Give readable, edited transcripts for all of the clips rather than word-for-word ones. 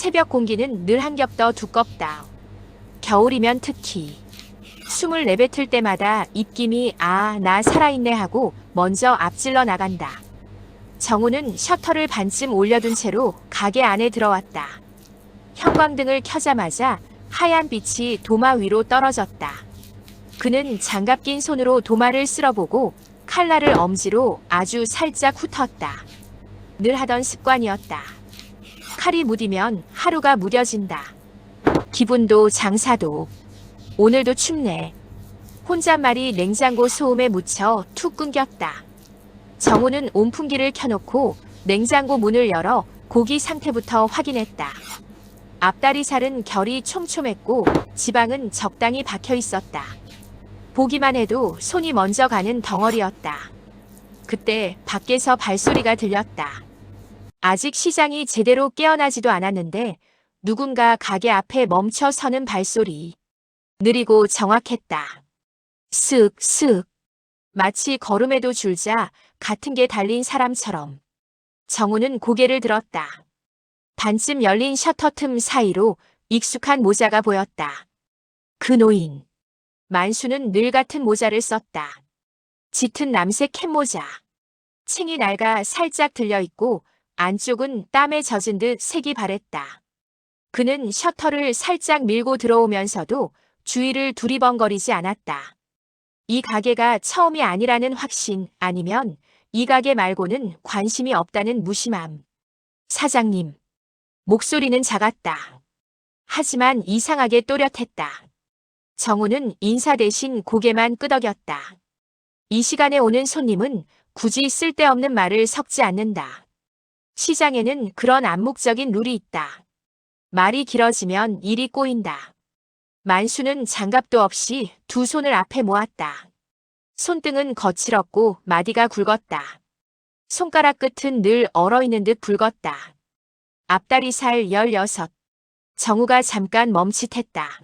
새벽 공기는 늘 한 겹 더 두껍다. 겨울이면 특히. 숨을 내뱉을 때마다 입김이 나 살아있네 하고 먼저 앞질러 나간다. 정우는 셔터를 반쯤 올려둔 채로 가게 안에 들어왔다. 형광등을 켜자마자 하얀 빛이 도마 위로 떨어졌다. 그는 장갑 낀 손으로 도마를 쓸어보고 칼날을 엄지로 아주 살짝 훑었다. 늘 하던 습관이었다. 칼이 무디면 하루가 무뎌진다. 기분도 장사도. 오늘도 춥네. 혼잣말이 냉장고 소음에 묻혀 툭 끊겼다. 정우는 온풍기를 켜놓고 냉장고 문을 열어 고기 상태부터 확인했다. 앞다리살은 결이 촘촘했고 지방은 적당히 박혀 있었다. 보기만 해도 손이 먼저 가는 덩어리였다. 그때 밖에서 발소리가 들렸다. 아직 시장이 제대로 깨어나지도 않았는데 누군가 가게 앞에 멈춰 서는 발소리. 느리고 정확했다. 쓱쓱. 마치 걸음에도 줄자 같은 게 달린 사람처럼. 정우는 고개를 들었다. 반쯤 열린 셔터 틈 사이로 익숙한 모자가 보였다. 그 노인. 만수는 늘 같은 모자를 썼다. 짙은 남색 캡모자. 층이 낡아 살짝 들려있고 안쪽은 땀에 젖은 듯 색이 바랬다. 그는 셔터를 살짝 밀고 들어오면서도 주위를 두리번거리지 않았다. 이 가게가 처음이 아니라는 확신, 아니면 이 가게 말고는 관심이 없다는 무심함. 사장님. 목소리는 작았다. 하지만 이상하게 또렷했다. 정우는 인사 대신 고개만 끄덕였다. 이 시간에 오는 손님은 굳이 쓸데없는 말을 섞지 않는다. 시장에는 그런 암묵적인 룰이 있다. 말이 길어지면 일이 꼬인다. 만수는 장갑도 없이 두 손을 앞에 모았다. 손등은 거칠었고 마디가 굵었다. 손가락 끝은 늘 얼어있는 듯 붉었다. 앞다리살 16. 정우가 잠깐 멈칫했다.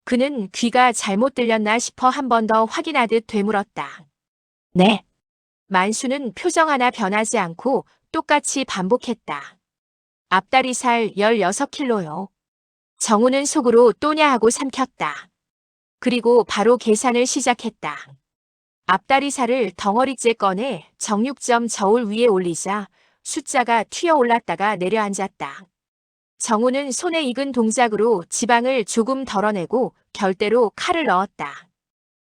그는 귀가 잘못 들렸나 싶어 한 번 더 확인하듯 되물었다. 네. 만수는 표정 하나 변하지 않고 똑같이 반복했다. 앞다리살 16kg요. 정우는 속으로 또냐 하고 삼켰다. 그리고 바로 계산을 시작했다. 앞다리살을 덩어리째 꺼내 정육점 저울 위에 올리자 숫자가 튀어 올랐다가 내려앉았다. 정우는 손에 익은 동작으로 지방을 조금 덜어내고 결대로 칼을 넣었다.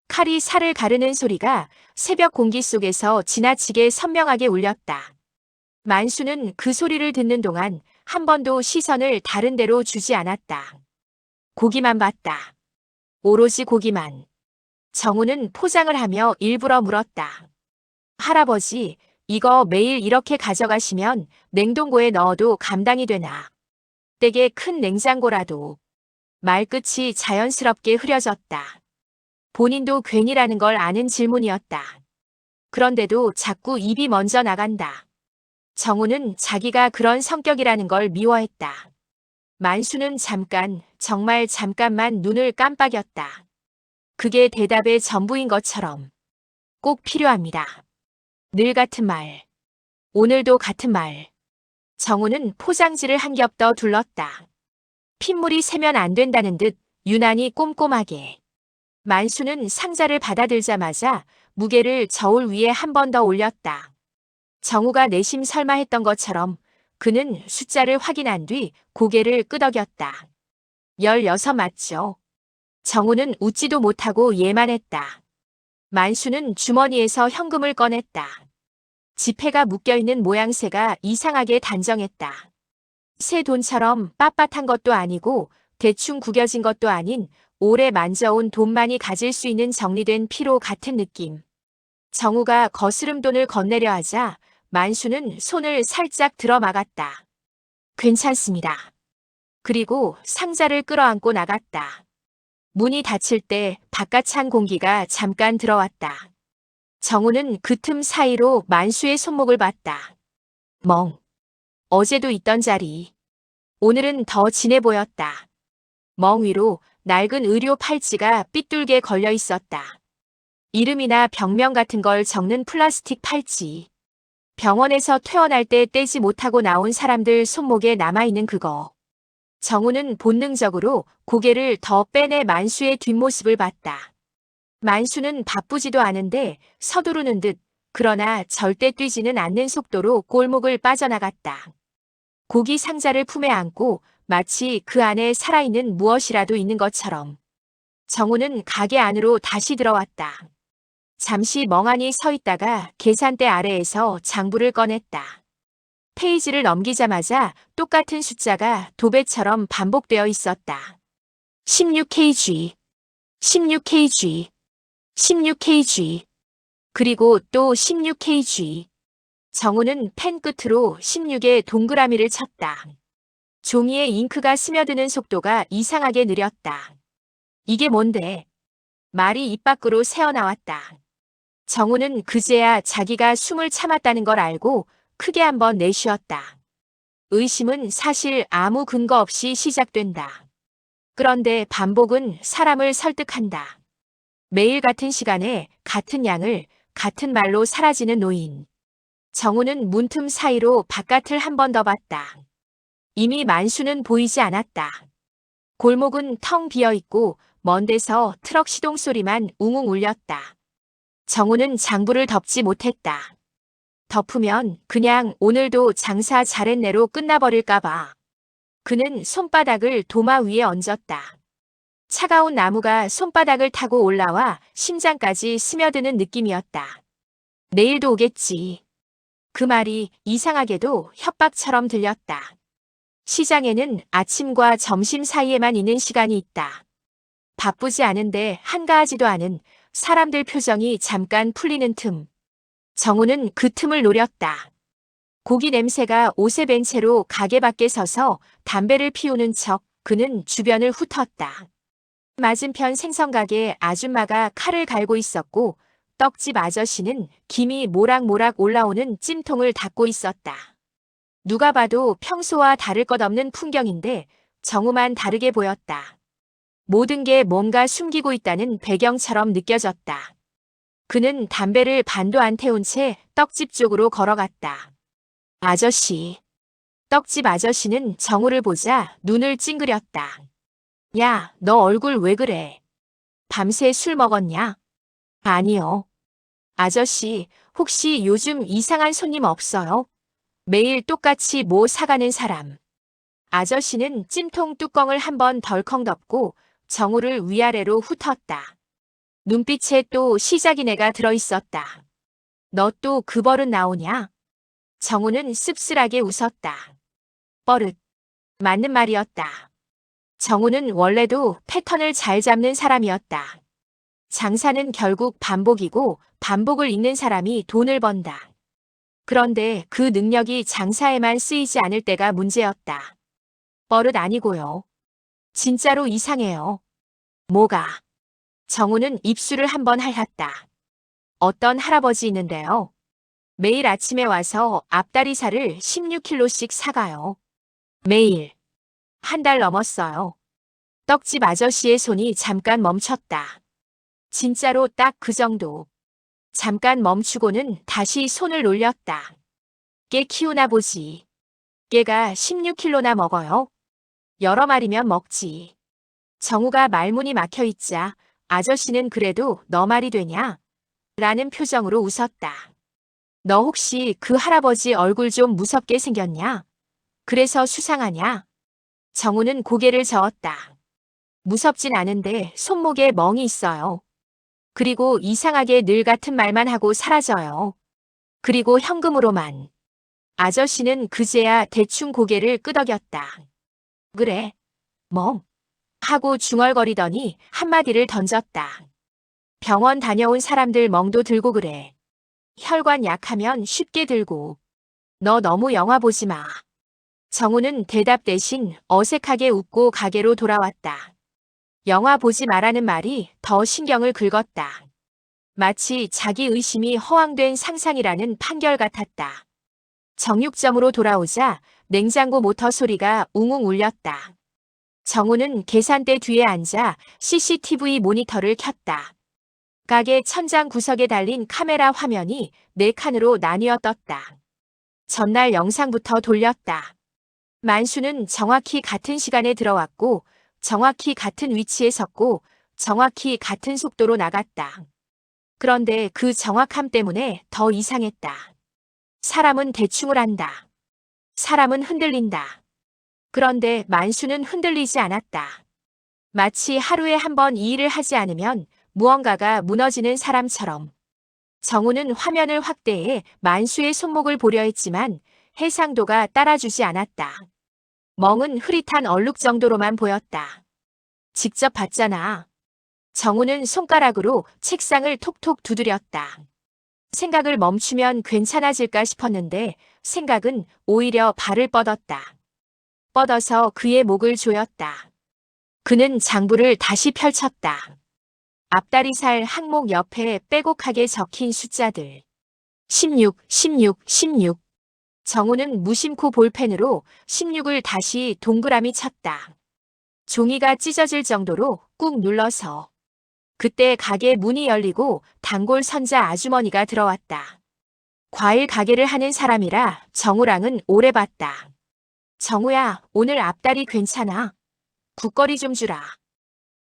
칼이 살을 가르는 소리가 새벽 공기 속에서 지나치게 선명하게 울렸다. 만수는 그 소리를 듣는 동안 한 번도 시선을 다른 데로 주지 않았다. 고기만 봤다. 오로지 고기만. 정우는 포장을 하며 일부러 물었다. 할아버지, 이거 매일 이렇게 가져가시면 냉동고에 넣어도 감당이 되나? 댁에 큰 냉장고라도. 말끝이 자연스럽게 흐려졌다. 본인도 괜히라는 걸 아는 질문이었다. 그런데도 자꾸 입이 먼저 나간다. 정우는 자기가 그런 성격이라는 걸 미워했다. 만수는 잠깐, 정말 잠깐만 눈을 깜빡였다. 그게 대답의 전부인 것처럼. 꼭 필요합니다. 늘 같은 말. 오늘도 같은 말. 정우는 포장지를 한 겹 더 둘렀다. 핏물이 새면 안 된다는 듯 유난히 꼼꼼하게. 만수는 상자를 받아들자마자 무게를 저울 위에 한 번 더 올렸다. 정우가 내심 설마 했던 것처럼 그는 숫자를 확인한 뒤 고개를 끄덕였다. 16 맞죠? 정우는 웃지도 못하고 예만 했다. 만수는 주머니에서 현금을 꺼냈다. 지폐가 묶여있는 모양새가 이상하게 단정했다. 새 돈처럼 빳빳한 것도 아니고 대충 구겨진 것도 아닌 오래 만져온 돈만이 가질 수 있는 정리된 피로 같은 느낌. 정우가 거스름돈을 건네려 하자 만수는 손을 살짝 들어막았다. 괜찮습니다. 그리고 상자를 끌어안고 나갔다. 문이 닫힐 때 바깥 찬 공기가 잠깐 들어왔다. 정우는 그 틈 사이로 만수의 손목을 봤다. 멍. 어제도 있던 자리. 오늘은 더 진해 보였다. 멍 위로 낡은 의료 팔찌가 삐뚤게 걸려 있었다. 이름이나 병명 같은 걸 적는 플라스틱 팔찌. 병원에서 퇴원할 때 떼지 못하고 나온 사람들 손목에 남아있는 그거. 정우는 본능적으로 고개를 더 빼내 만수의 뒷모습을 봤다. 만수는 바쁘지도 않은데 서두르는 듯 그러나 절대 뛰지는 않는 속도로 골목을 빠져나갔다. 고기 상자를 품에 안고 마치 그 안에 살아있는 무엇이라도 있는 것처럼. 정우는 가게 안으로 다시 들어왔다. 잠시 멍하니 서 있다가 계산대 아래에서 장부를 꺼냈다. 페이지를 넘기자마자 똑같은 숫자가 도배처럼 반복되어 있었다. 16kg, 16kg, 16kg, 그리고 또 16kg. 정우는 펜 끝으로 16의 동그라미를 쳤다. 종이에 잉크가 스며드는 속도가 이상하게 느렸다. 이게 뭔데? 말이 입 밖으로 새어나왔다. 정우는 그제야 자기가 숨을 참았다는 걸 알고 크게 한번 내쉬었다. 의심은 사실 아무 근거 없이 시작된다. 그런데 반복은 사람을 설득한다. 매일 같은 시간에 같은 양을 같은 말로 사라지는 노인. 정우는 문틈 사이로 바깥을 한 번 더 봤다. 이미 만수는 보이지 않았다. 골목은 텅 비어 있고 먼 데서 트럭 시동 소리만 웅웅 울렸다. 정우는 장부를 덮지 못했다. 덮으면 그냥 오늘도 장사 잘했네로 끝나버릴까봐. 그는 손바닥을 도마 위에 얹었다. 차가운 나무가 손바닥을 타고 올라와 심장까지 스며드는 느낌이었다. 내일도 오겠지. 그 말이 이상하게도 협박처럼 들렸다. 시장에는 아침과 점심 사이에만 있는 시간이 있다. 바쁘지 않은데 한가하지도 않은 사람들 표정이 잠깐 풀리는 틈. 정우는 그 틈을 노렸다. 고기 냄새가 옷에 밴 채로 가게 밖에 서서 담배를 피우는 척 그는 주변을 훑었다. 맞은편 생선가게 아줌마가 칼을 갈고 있었고 떡집 아저씨는 김이 모락모락 올라오는 찜통을 닦고 있었다. 누가 봐도 평소와 다를 것 없는 풍경인데 정우만 다르게 보였다. 모든 게 뭔가 숨기고 있다는 배경처럼 느껴졌다. 그는 담배를 반도 안 태운 채 떡집 쪽으로 걸어갔다. 아저씨. 떡집 아저씨는 정우를 보자 눈을 찡그렸다. 야, 너 얼굴 왜 그래? 밤새 술 먹었냐? 아니요. 아저씨, 혹시 요즘 이상한 손님 없어요? 매일 똑같이 뭐 사가는 사람. 아저씨는 찜통 뚜껑을 한번 덜컹 덮고 정우를 위아래로 훑었다. 눈빛에 또 시자기네가 들어있었다. 너 또 그 버릇 나오냐? 정우는 씁쓸하게 웃었다. 버릇. 맞는 말이었다. 정우는 원래도 패턴을 잘 잡는 사람이었다. 장사는 결국 반복이고 반복을 읽는 사람이 돈을 번다. 그런데 그 능력이 장사에만 쓰이지 않을 때가 문제였다. 버릇 아니고요. 진짜로 이상해요. 뭐가? 정우는 입술을 한번 핥았다. 어떤 할아버지 있는데요. 매일 아침에 와서 앞다리살을 16kg씩 사가요. 매일. 한 달 넘었어요. 떡집 아저씨의 손이 잠깐 멈췄다. 진짜로 딱 그 정도. 잠깐 멈추고는 다시 손을 올렸다. 깨 키우나 보지. 깨가 16kg나 먹어요? 여러 마리면 먹지. 정우가 말문이 막혀 있자 아저씨는 그래도 너 말이 되냐? 라는 표정으로 웃었다. 너 혹시 그 할아버지 얼굴 좀 무섭게 생겼냐? 그래서 수상하냐? 정우는 고개를 저었다. 무섭진 않은데 손목에 멍이 있어요. 그리고 이상하게 늘 같은 말만 하고 사라져요. 그리고 현금으로만. 아저씨는 그제야 대충 고개를 끄덕였다. 그래. 뭐? 하고 중얼거리더니 한마디를 던졌다. 병원 다녀온 사람들 멍도 들고 그래. 혈관 약하면 쉽게 들고. 너 너무 영화 보지 마. 정우는 대답 대신 어색하게 웃고 가게로 돌아왔다. 영화 보지 마라는 말이 더 신경을 긁었다. 마치 자기 의심이 허황된 상상이라는 판결 같았다. 정육점으로 돌아오자 냉장고 모터 소리가 웅웅 울렸다. 정우는 계산대 뒤에 앉아 CCTV 모니터를 켰다. 가게 천장 구석에 달린 카메라 화면이 4칸으로 나뉘어 떴다. 전날 영상부터 돌렸다. 만수는 정확히 같은 시간에 들어왔고, 정확히 같은 위치에 섰고, 정확히 같은 속도로 나갔다. 그런데 그 정확함 때문에 더 이상했다. 사람은 대충을 한다. 사람은 흔들린다. 그런데 만수는 흔들리지 않았다. 마치 하루에 한 번 이 일을 하지 않으면 무언가가 무너지는 사람처럼. 정우는 화면을 확대해 만수의 손목을 보려 했지만 해상도가 따라주지 않았다. 멍은 흐릿한 얼룩 정도로만 보였다. 직접 봤잖아. 정우는 손가락으로 책상을 톡톡 두드렸다. 생각을 멈추면 괜찮아질까 싶었는데 생각은 오히려 발을 뻗었다. 뻗어서 그의 목을 조였다. 그는 장부를 다시 펼쳤다. 앞다리살 항목 옆에 빼곡하게 적힌 숫자들. 16, 16, 16. 정우는 무심코 볼펜으로 16을 다시 동그라미 쳤다. 종이가 찢어질 정도로 꾹 눌러서. 그때 가게 문이 열리고 단골 선자 아주머니가 들어왔다. 과일 가게를 하는 사람이라 정우랑은 오래 봤다. 정우야, 오늘 앞다리 괜찮아? 국거리 좀 주라.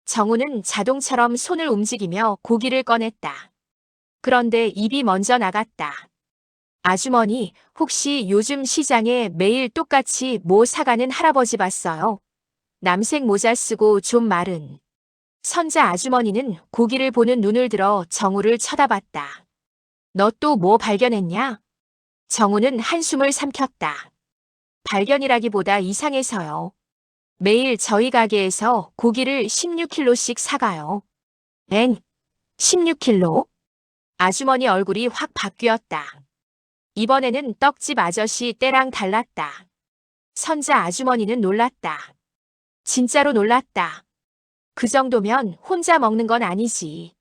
정우는 자동처럼 손을 움직이며 고기를 꺼냈다. 그런데 입이 먼저 나갔다. 아주머니, 혹시 요즘 시장에 매일 똑같이 뭐 사가는 할아버지 봤어요? 남색 모자 쓰고 좀 마른. 선자 아주머니는 고기를 보는 눈을 들어 정우를 쳐다봤다. 너 또 뭐 발견했냐? 정우는 한숨을 삼켰다. 발견이라기보다 이상해서요. 매일 저희 가게에서 고기를 16kg씩 사가요. 엥? 16kg? 아주머니 얼굴이 확 바뀌었다. 이번에는 떡집 아저씨 때랑 달랐다. 선자 아주머니는 놀랐다. 진짜로 놀랐다. 그 정도면 혼자 먹는 건 아니지.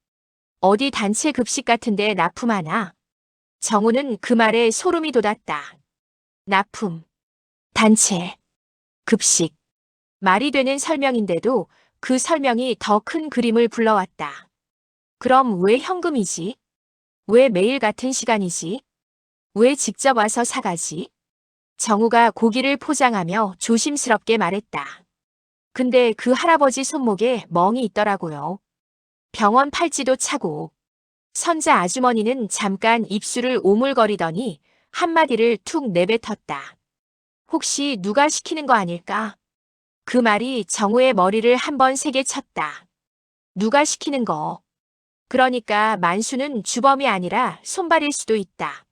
어디 단체 급식 같은데 납품하나? 정우는 그 말에 소름이 돋았다. 납품, 단체, 급식. 말이 되는 설명인데도 그 설명이 더 큰 그림을 불러왔다. 그럼 왜 현금이지? 왜 매일 같은 시간이지? 왜 직접 와서 사가지? 정우가 고기를 포장하며 조심스럽게 말했다. 근데 그 할아버지 손목에 멍이 있더라고요. 병원 팔찌도 차고. 선자 아주머니는 잠깐 입술을 오물거리더니 한마디를 툭 내뱉었다. 혹시 누가 시키는 거 아닐까? 그 말이 정우의 머리를 한번 세게 쳤다. 누가 시키는 거. 그러니까 만수는 주범이 아니라 손발일 수도 있다.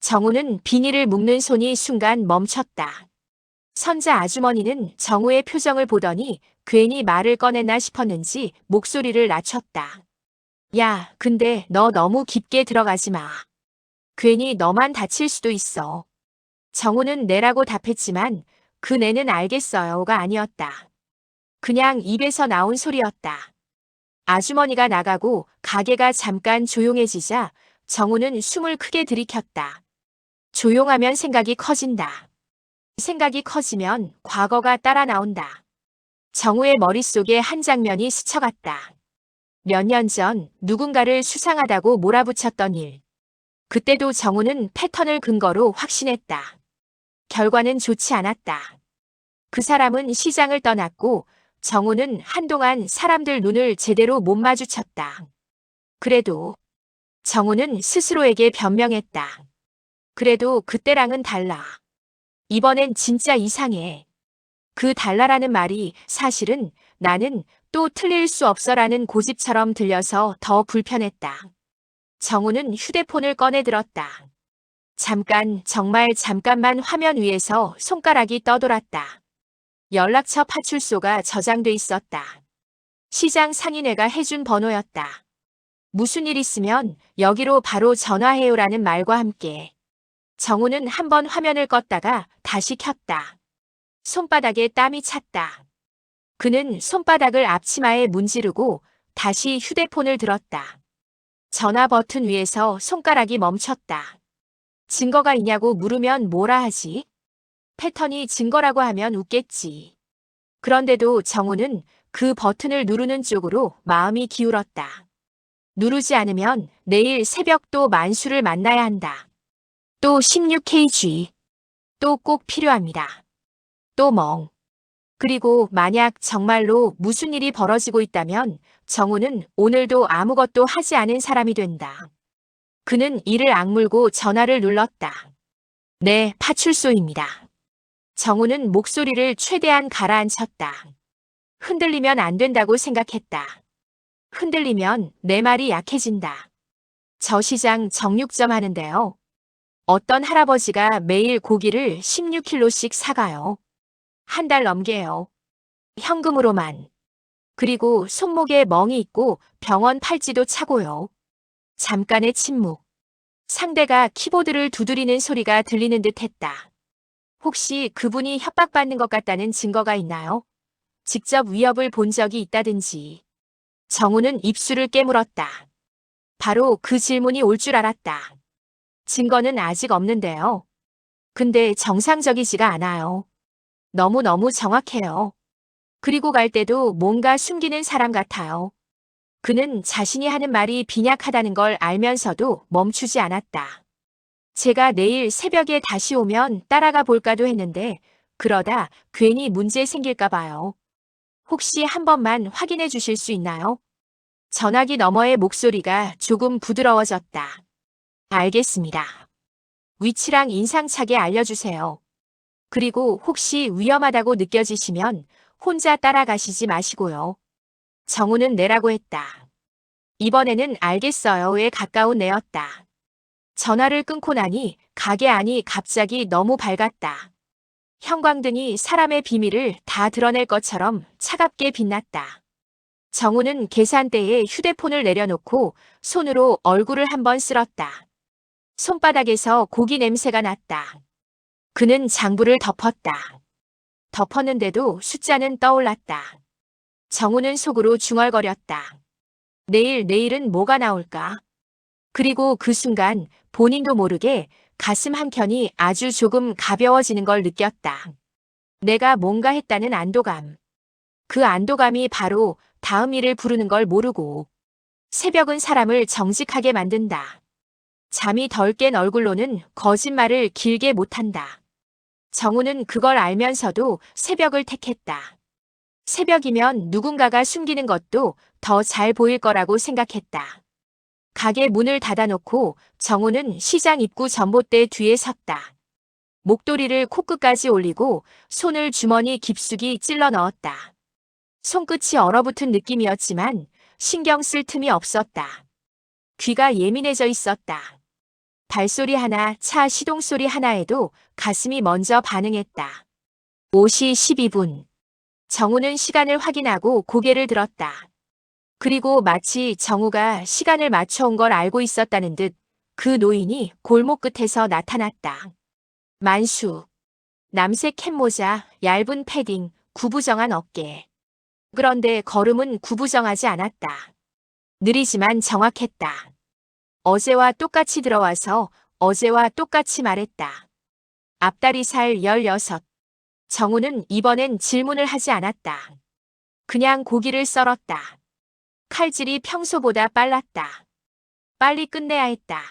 정우는 비닐을 묶는 손이 순간 멈췄다. 선자 아주머니는 정우의 표정을 보더니 괜히 말을 꺼냈나 싶었는지 목소리를 낮췄다. 야, 근데 너 너무 깊게 들어가지 마. 괜히 너만 다칠 수도 있어. 정우는 네라고 답했지만 그 네는 알겠어요가 아니었다. 그냥 입에서 나온 소리였다. 아주머니가 나가고 가게가 잠깐 조용해지자 정우는 숨을 크게 들이켰다. 조용하면 생각이 커진다. 생각이 커지면 과거가 따라 나온다. 정우의 머릿속에 한 장면이 스쳐갔다. 몇 년 전 누군가를 수상하다고 몰아붙였던 일. 그때도 정우는 패턴을 근거로 확신했다. 결과는 좋지 않았다. 그 사람은 시장을 떠났고 정우는 한동안 사람들 눈을 제대로 못 마주쳤다. 그래도 정우는 스스로에게 변명했다. 그래도 그때랑은 달라. 이번엔 진짜 이상해. 그 달라라는 말이 사실은 나는 또 틀릴 수 없어라는 고집처럼 들려서 더 불편했다. 정우는 휴대폰을 꺼내 들었다. 잠깐, 정말 잠깐만 화면 위에서 손가락이 떠돌았다. 연락처 파출소가 저장돼 있었다. 시장 상인회가 해준 번호였다. 무슨 일 있으면 여기로 바로 전화해요라는 말과 함께. 정우는 한번 화면을 껐다가 다시 켰다. 손바닥에 땀이 찼다. 그는 손바닥을 앞치마에 문지르고 다시 휴대폰을 들었다. 전화 버튼 위에서 손가락이 멈췄다. 증거가 있냐고 물으면 뭐라 하지? 패턴이 증거라고 하면 웃겠지. 그런데도 정우는 그 버튼을 누르는 쪽으로 마음이 기울었다. 누르지 않으면 내일 새벽도 만수를 만나야 한다. 또 16kg. 또 꼭 필요합니다. 또 멍. 그리고 만약 정말로 무슨 일이 벌어지고 있다면 정우는 오늘도 아무것도 하지 않은 사람이 된다. 그는 이를 악물고 전화를 눌렀다. 네, 파출소입니다. 정우는 목소리를 최대한 가라앉혔다. 흔들리면 안 된다고 생각했다. 흔들리면 내 말이 약해진다. 저 시장 정육점 하는데요. 어떤 할아버지가 매일 고기를 16kg씩 사가요. 한 달 넘게요. 현금으로만. 그리고 손목에 멍이 있고 병원 팔찌도 차고요. 잠깐의 침묵. 상대가 키보드를 두드리는 소리가 들리는 듯 했다. 혹시 그분이 협박받는 것 같다는 증거가 있나요? 직접 위협을 본 적이 있다든지. 정우는 입술을 깨물었다. 바로 그 질문이 올 줄 알았다. 증거는 아직 없는데요. 근데 정상적이지가 않아요. 너무너무 정확해요. 그리고 갈 때도 뭔가 숨기는 사람 같아요. 그는 자신이 하는 말이 빈약하다는 걸 알면서도 멈추지 않았다. 제가 내일 새벽에 다시 오면 따라가 볼까도 했는데 그러다 괜히 문제 생길까 봐요. 혹시 한 번만 확인해 주실 수 있나요? 전화기 너머의 목소리가 조금 부드러워졌다. 알겠습니다. 위치랑 인상차게 알려주세요. 그리고 혹시 위험하다고 느껴지시면 혼자 따라가시지 마시고요. 정우는 내라고 했다. 이번에는 알겠어요에 가까운 내였다. 전화를 끊고 나니 가게 안이 갑자기 너무 밝았다. 형광등이 사람의 비밀을 다 드러낼 것처럼 차갑게 빛났다. 정우는 계산대에 휴대폰을 내려놓고 손으로 얼굴을 한번 쓸었다. 손바닥에서 고기 냄새가 났다. 그는 장부를 덮었다. 덮었는데도 숫자는 떠올랐다. 정우는 속으로 중얼거렸다. 내일은 뭐가 나올까? 그리고 그 순간 본인도 모르게 가슴 한켠이 아주 조금 가벼워지는 걸 느꼈다. 내가 뭔가 했다는 안도감. 그 안도감이 바로 다음 일을 부르는 걸 모르고 새벽은 사람을 정직하게 만든다. 잠이 덜 깬 얼굴로는 거짓말을 길게 못한다. 정우는 그걸 알면서도 새벽을 택했다. 새벽이면 누군가가 숨기는 것도 더 잘 보일 거라고 생각했다. 가게 문을 닫아놓고 정우는 시장 입구 전봇대 뒤에 섰다. 목도리를 코끝까지 올리고 손을 주머니 깊숙이 찔러 넣었다. 손끝이 얼어붙은 느낌이었지만 신경 쓸 틈이 없었다. 귀가 예민해져 있었다. 발소리 하나, 차 시동소리 하나에도 가슴이 먼저 반응했다. 5시 12분. 정우는 시간을 확인하고 고개를 들었다. 그리고 마치 정우가 시간을 맞춰온 걸 알고 있었다는 듯 그 노인이 골목 끝에서 나타났다. 만수. 남색 캡모자, 얇은 패딩, 구부정한 어깨. 그런데 걸음은 구부정하지 않았다. 느리지만 정확했다. 어제와 똑같이 들어와서 어제와 똑같이 말했다. 앞다리살 16. 정우는 이번엔 질문을 하지 않았다. 그냥 고기를 썰었다. 칼질이 평소보다 빨랐다. 빨리 끝내야 했다.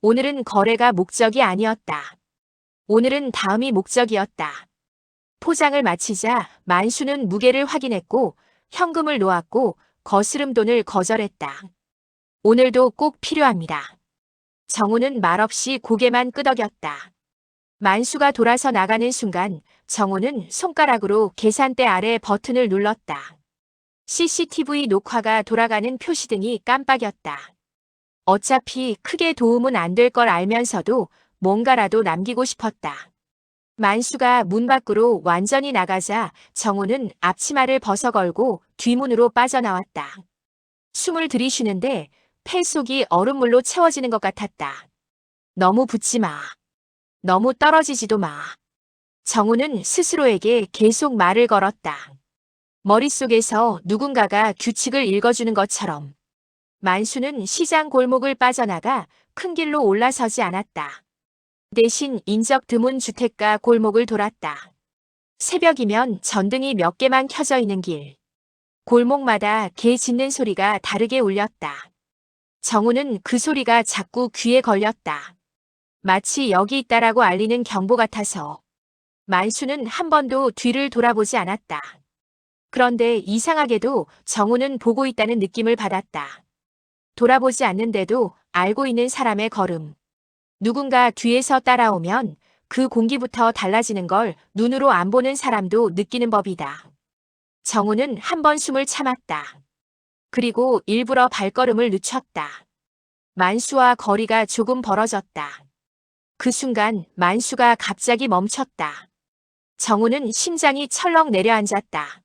오늘은 거래가 목적이 아니었다. 오늘은 다음이 목적이었다. 포장을 마치자 만수는 무게를 확인했고 현금을 놓았고 거스름돈을 거절했다. 오늘도 꼭 필요합니다. 정우는 말없이 고개만 끄덕였다. 만수가 돌아서 나가는 순간 정우는 손가락으로 계산대 아래 버튼을 눌렀다. CCTV 녹화가 돌아가는 표시등이 깜빡였다. 어차피 크게 도움은 안 될 걸 알면서도 뭔가라도 남기고 싶었다. 만수가 문 밖으로 완전히 나가자 정우는 앞치마를 벗어걸고 뒷문으로 빠져나왔다. 숨을 들이쉬는데 폐 속이 얼음물로 채워지는 것 같았다. 너무 붙지 마. 너무 떨어지지도 마. 정우는 스스로에게 계속 말을 걸었다. 머릿속에서 누군가가 규칙을 읽어주는 것처럼. 만수는 시장 골목을 빠져나가 큰 길로 올라서지 않았다. 대신 인적 드문 주택가 골목을 돌았다. 새벽이면 전등이 몇 개만 켜져 있는 길. 골목마다 개 짖는 소리가 다르게 울렸다. 정우는 그 소리가 자꾸 귀에 걸렸다. 마치 여기 있다라고 알리는 경보 같아서. 만수는 한 번도 뒤를 돌아보지 않았다. 그런데 이상하게도 정우는 보고 있다는 느낌을 받았다. 돌아보지 않는데도 알고 있는 사람의 걸음. 누군가 뒤에서 따라오면 그 공기부터 달라지는 걸 눈으로 안 보는 사람도 느끼는 법이다. 정우는 한 번 숨을 참았다. 그리고 일부러 발걸음을 늦췄다. 만수와 거리가 조금 벌어졌다. 그 순간 만수가 갑자기 멈췄다. 정우는 심장이 철렁 내려앉았다.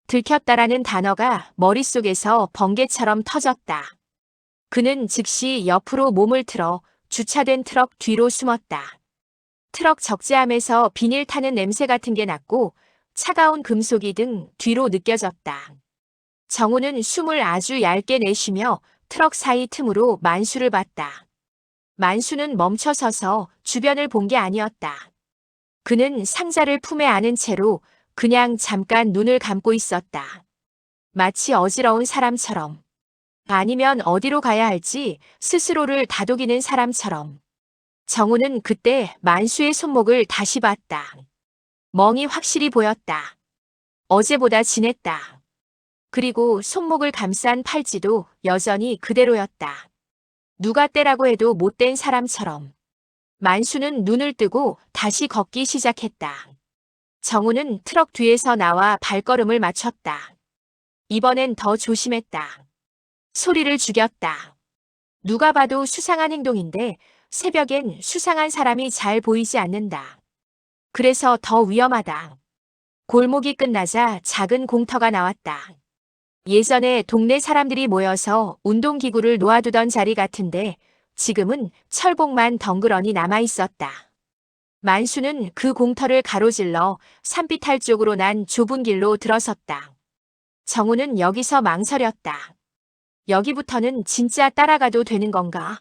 들켰다라는 단어가 머릿속에서 번개처럼 터졌다. 그는 즉시 옆으로 몸을 틀어 주차된 트럭 뒤로 숨었다. 트럭 적재함에서 비닐 타는 냄새 같은 게 났고 차가운 금속이 등 뒤로 느껴졌다. 정우는 숨을 아주 얇게 내쉬며 트럭 사이 틈으로 만수를 봤다. 만수는 멈춰서서 주변을 본 게 아니었다. 그는 상자를 품에 안은 채로 그냥 잠깐 눈을 감고 있었다. 마치 어지러운 사람처럼. 아니면 어디로 가야 할지 스스로를 다독이는 사람처럼. 정우는 그때 만수의 손목을 다시 봤다. 멍이 확실히 보였다. 어제보다 진했다. 그리고 손목을 감싼 팔찌도 여전히 그대로였다. 누가 떼라고 해도 못된 사람처럼. 만수는 눈을 뜨고 다시 걷기 시작했다. 정우는 트럭 뒤에서 나와 발걸음을 맞췄다. 이번엔 더 조심했다. 소리를 죽였다. 누가 봐도 수상한 행동인데 새벽엔 수상한 사람이 잘 보이지 않는다. 그래서 더 위험하다. 골목이 끝나자 작은 공터가 나왔다. 예전에 동네 사람들이 모여서 운동기구를 놓아두던 자리 같은데 지금은 철봉만 덩그러니 남아있었다. 만수는 그 공터를 가로질러 산비탈 쪽으로 난 좁은 길로 들어섰다. 정우는 여기서 망설였다. 여기부터는 진짜 따라가도 되는 건가?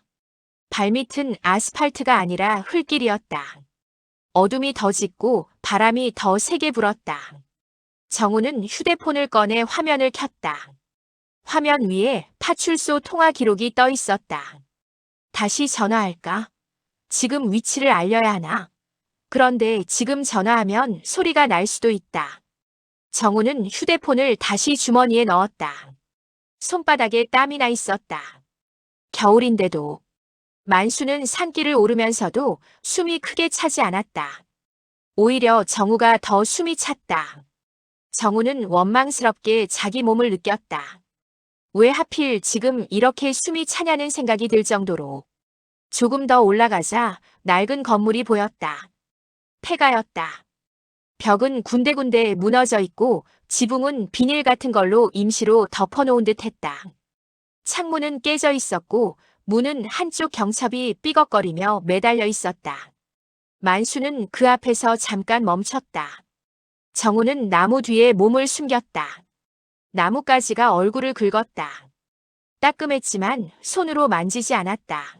발밑은 아스팔트가 아니라 흙길이었다. 어둠이 더 짙고 바람이 더 세게 불었다. 정우는 휴대폰을 꺼내 화면을 켰다. 화면 위에 파출소 통화 기록이 떠 있었다. 다시 전화할까? 지금 위치를 알려야 하나? 그런데 지금 전화하면 소리가 날 수도 있다. 정우는 휴대폰을 다시 주머니에 넣었다. 손바닥에 땀이 나 있었다. 겨울인데도. 만수는 산길을 오르면서도 숨이 크게 차지 않았다. 오히려 정우가 더 숨이 찼다. 정우는 원망스럽게 자기 몸을 느꼈다. 왜 하필 지금 이렇게 숨이 차냐는 생각이 들 정도로. 조금 더 올라가자 낡은 건물이 보였다. 폐가였다. 벽은 군데군데 무너져 있고 지붕은 비닐 같은 걸로 임시로 덮어놓은 듯 했다. 창문은 깨져 있었고 문은 한쪽 경첩이 삐걱거리며 매달려 있었다. 만수는 그 앞에서 잠깐 멈췄다. 정우는 나무 뒤에 몸을 숨겼다. 나뭇가지가 얼굴을 긁었다. 따끔했지만 손으로 만지지 않았다.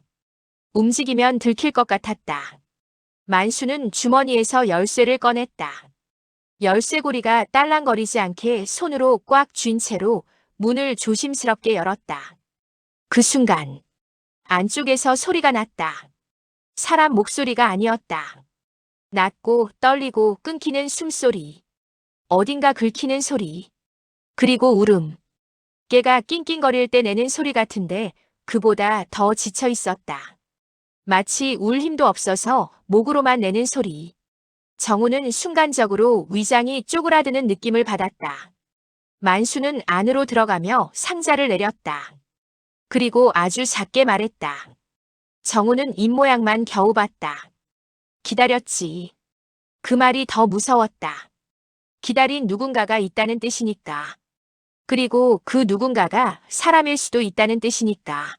움직이면 들킬 것 같았다. 만수는 주머니에서 열쇠를 꺼냈다. 열쇠고리가 딸랑거리지 않게 손으로 꽉 쥔 채로 문을 조심스럽게 열었다. 그 순간 안쪽에서 소리가 났다. 사람 목소리가 아니었다. 낮고 떨리고 끊기는 숨소리. 어딘가 긁히는 소리. 그리고 울음. 깨가 낑낑거릴 때 내는 소리 같은데 그보다 더 지쳐 있었다. 마치 울 힘도 없어서 목으로만 내는 소리. 정우는 순간적으로 위장이 쪼그라드는 느낌을 받았다. 만수는 안으로 들어가며 상자를 내렸다. 그리고 아주 작게 말했다. 정우는 입모양만 겨우 봤다. 기다렸지. 그 말이 더 무서웠다. 기다린 누군가가 있다는 뜻이니까. 그리고 그 누군가가 사람일 수도 있다는 뜻이니까.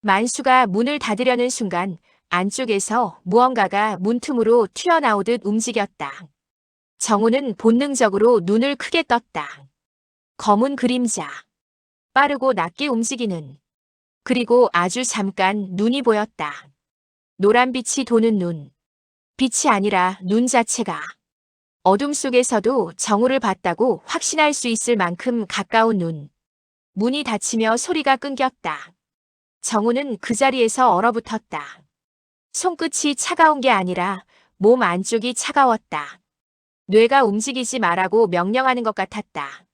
만수가 문을 닫으려는 순간 안쪽에서 무언가가 문틈으로 튀어나오듯 움직였다. 정우는 본능적으로 눈을 크게 떴다. 검은 그림자. 빠르고 낮게 움직이는. 그리고 아주 잠깐 눈이 보였다. 노란빛이 도는 눈. 빛이 아니라 눈 자체가. 어둠 속에서도 정우를 봤다고 확신할 수 있을 만큼 가까운 눈. 문이 닫히며 소리가 끊겼다. 정우는 그 자리에서 얼어붙었다. 손끝이 차가운 게 아니라 몸 안쪽이 차가웠다. 뇌가 움직이지 말라고 명령하는 것 같았다.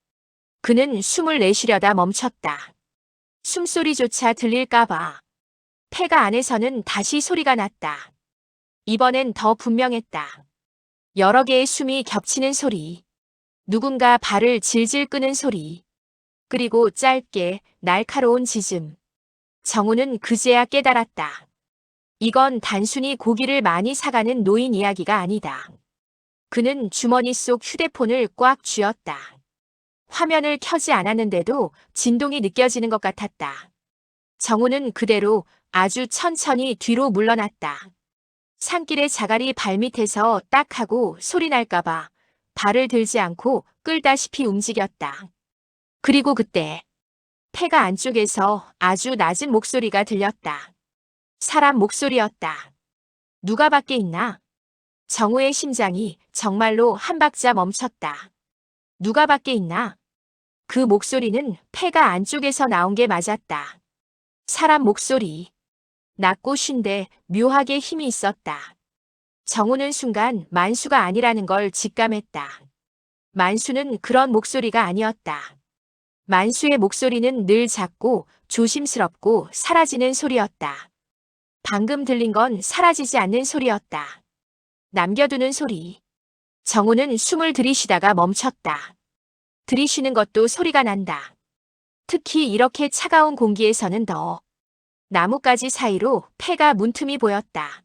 그는 숨을 내쉬려다 멈췄다. 숨소리조차 들릴까봐. 폐가 안에서는 다시 소리가 났다. 이번엔 더 분명했다. 여러 개의 숨이 겹치는 소리. 누군가 발을 질질 끄는 소리. 그리고 짧게 날카로운 짖음. 정우는 그제야 깨달았다. 이건 단순히 고기를 많이 사가는 노인 이야기가 아니다. 그는 주머니 속 휴대폰을 꽉 쥐었다. 화면을 켜지 않았는데도 진동이 느껴지는 것 같았다. 정우는 그대로 아주 천천히 뒤로 물러났다. 산길의 자갈이 발밑에서 딱 하고 소리 날까봐 발을 들지 않고 끌다시피 움직였다. 그리고 그때 폐가 안쪽에서 아주 낮은 목소리가 들렸다. 사람 목소리였다. 누가 밖에 있나? 정우의 심장이 정말로 한 박자 멈췄다. 누가 밖에 있나? 그 목소리는 폐가 안쪽에서 나온 게 맞았다. 사람 목소리. 낮고 쉰데 묘하게 힘이 있었다. 정우는 순간 만수가 아니라는 걸 직감했다. 만수는 그런 목소리가 아니었다. 만수의 목소리는 늘 작고 조심스럽고 사라지는 소리였다. 방금 들린 건 사라지지 않는 소리였다. 남겨두는 소리. 정우는 숨을 들이쉬다가 멈췄다. 들이쉬는 것도 소리가 난다. 특히 이렇게 차가운 공기에서는 더. 나뭇가지 사이로 폐가 문틈이 보였다.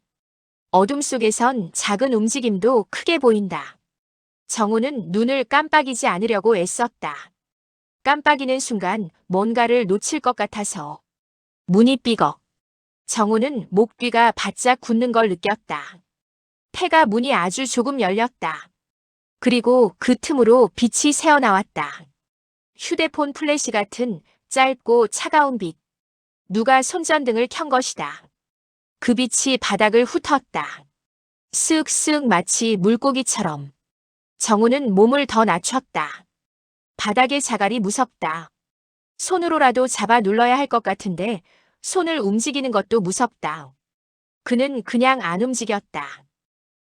어둠 속에선 작은 움직임도 크게 보인다. 정우는 눈을 깜빡이지 않으려고 애썼다. 깜빡이는 순간 뭔가를 놓칠 것 같아서. 문이 삐걱. 정우는 목 뒤가 바짝 굳는 걸 느꼈다. 폐가 문이 아주 조금 열렸다. 그리고 그 틈으로 빛이 새어나왔다. 휴대폰 플래시 같은 짧고 차가운 빛. 누가 손전등을 켠 것이다. 그 빛이 바닥을 훑었다. 쓱쓱 마치 물고기처럼. 정우는 몸을 더 낮췄다. 바닥의 자갈이 무섭다. 손으로라도 잡아 눌러야 할 것 같은데 손을 움직이는 것도 무섭다. 그는 그냥 안 움직였다.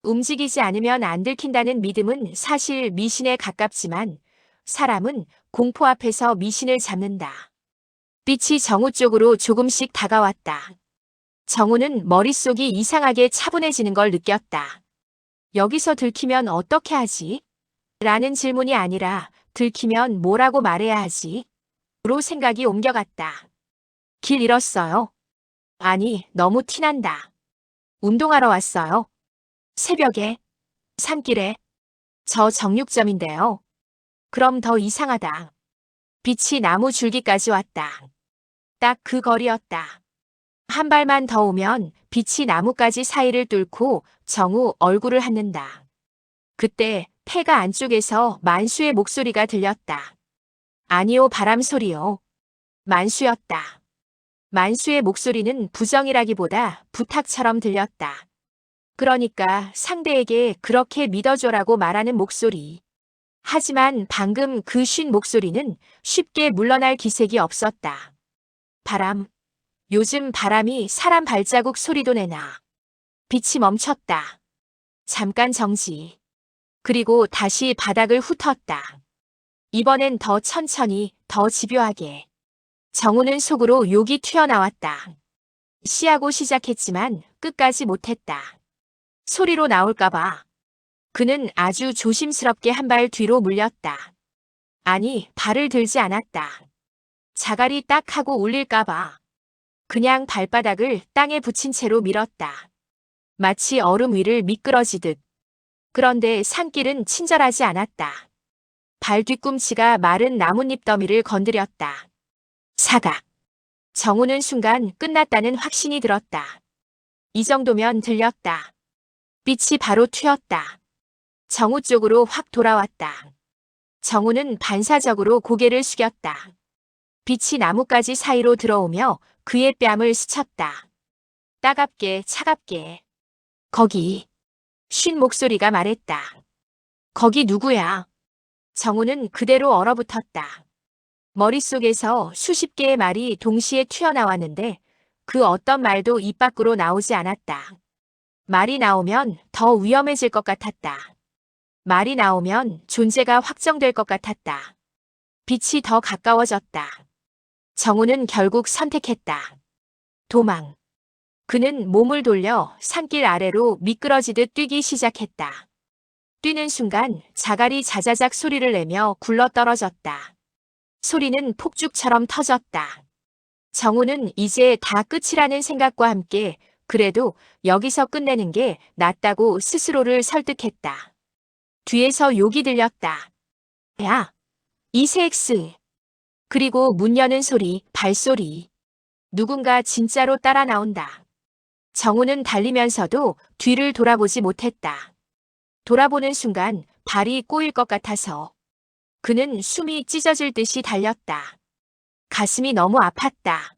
움직이지 않으면 안 들킨다는 믿음은 사실 미신에 가깝지만 사람은 공포 앞에서 미신을 잡는다. 빛이 정우 쪽으로 조금씩 다가왔다. 정우는 머릿속이 이상하게 차분해지는 걸 느꼈다. 여기서 들키면 어떻게 하지? 라는 질문이 아니라 들키면 뭐라고 말해야 하지? 로 생각이 옮겨갔다. 길 잃었어요? 아니, 너무 티난다. 운동하러 왔어요. 새벽에, 산길에, 저 정육점인데요. 그럼 더 이상하다. 빛이 나무 줄기까지 왔다. 딱 그 거리였다. 한 발만 더 오면 빛이 나뭇가지 사이를 뚫고 정우 얼굴을 핥는다. 그때 폐가 안쪽에서 만수의 목소리가 들렸다. 아니요, 바람 소리요. 만수였다. 만수의 목소리는 부정이라기보다 부탁처럼 들렸다. 그러니까 상대에게 그렇게 믿어줘라고 말하는 목소리. 하지만 방금 그 쉰 목소리는 쉽게 물러날 기색이 없었다. 바람. 요즘 바람이 사람 발자국 소리도 내나. 빛이 멈췄다. 잠깐 정지. 그리고 다시 바닥을 훑었다. 이번엔 더 천천히, 더 집요하게. 정우는 속으로 욕이 튀어나왔다. 시하고 시작했지만 끝까지 못했다. 소리로 나올까봐. 그는 아주 조심스럽게 한 발 뒤로 물렸다. 아니, 발을 들지 않았다. 자갈이 딱 하고 울릴까봐. 그냥 발바닥을 땅에 붙인 채로 밀었다. 마치 얼음 위를 미끄러지듯. 그런데 산길은 친절하지 않았다. 발 뒤꿈치가 마른 나뭇잎 더미를 건드렸다. 사각. 정우는 순간 끝났다는 확신이 들었다. 이 정도면 들렸다. 빛이 바로 튀었다. 정우 쪽으로 확 돌아왔다. 정우는 반사적으로 고개를 숙였다. 빛이 나뭇가지 사이로 들어오며 그의 뺨을 스쳤다. 따갑게 차갑게. 거기. 쉰 목소리가 말했다. 거기 누구야? 정우는 그대로 얼어붙었다. 머릿속에서 수십 개의 말이 동시에 튀어나왔는데 그 어떤 말도 입 밖으로 나오지 않았다. 말이 나오면 더 위험해질 것 같았다. 말이 나오면 존재가 확정될 것 같았다. 빛이 더 가까워졌다. 정우는 결국 선택했다. 도망. 그는 몸을 돌려 산길 아래로 미끄러지듯 뛰기 시작했다. 뛰는 순간 자갈이 자자작 소리를 내며 굴러떨어졌다. 소리는 폭죽처럼 터졌다. 정우는 이제 다 끝이라는 생각과 함께 그래도 여기서 끝내는 게 낫다고 스스로를 설득했다. 뒤에서 욕이 들렸다. 야, 이세엑스. 그리고 문 여는 소리, 발소리. 누군가 진짜로 따라 나온다. 정우는 달리면서도 뒤를 돌아보지 못했다. 돌아보는 순간 발이 꼬일 것 같아서 그는 숨이 찢어질 듯이 달렸다. 가슴이 너무 아팠다.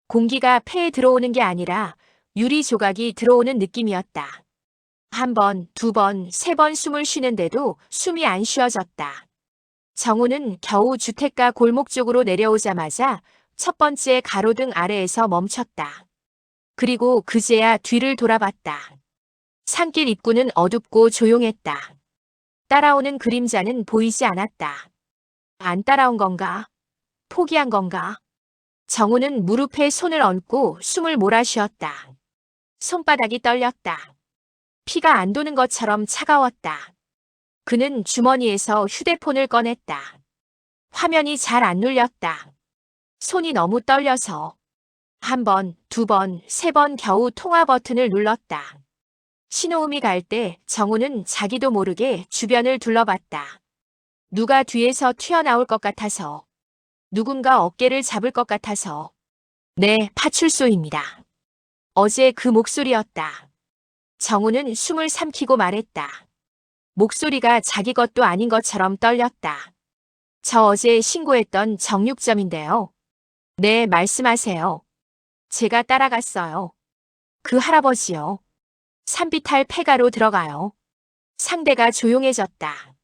공기가 폐에 들어오는 게 아니라 유리 조각이 들어오는 느낌이었다. 한 번, 두 번, 세 번 숨을 쉬는데도 숨이 안 쉬어졌다. 정우는 겨우 주택가 골목 쪽으로 내려오자마자 첫 번째 가로등 아래에서 멈췄다. 그리고 그제야 뒤를 돌아봤다. 산길 입구는 어둡고 조용했다. 따라오는 그림자는 보이지 않았다. 안 따라온 건가? 포기한 건가? 정우는 무릎에 손을 얹고 숨을 몰아쉬었다. 손바닥이 떨렸다. 피가 안 도는 것처럼 차가웠다. 그는 주머니에서 휴대폰을 꺼냈다. 화면이 잘 안 눌렸다. 손이 너무 떨려서 한 번, 두 번, 세 번 겨우 통화 버튼을 눌렀다. 신호음이 갈 때 정우는 자기도 모르게 주변을 둘러봤다. 누가 뒤에서 튀어나올 것 같아서, 누군가 어깨를 잡을 것 같아서. 네, 파출소입니다. 어제 그 목소리였다. 정우는 숨을 삼키고 말했다. 목소리가 자기 것도 아닌 것처럼 떨렸다. 저 어제 신고했던 정육점인데요. 네, 말씀하세요. 제가 따라갔어요. 그 할아버지요. 산비탈 폐가로 들어가요. 상대가 조용해졌다.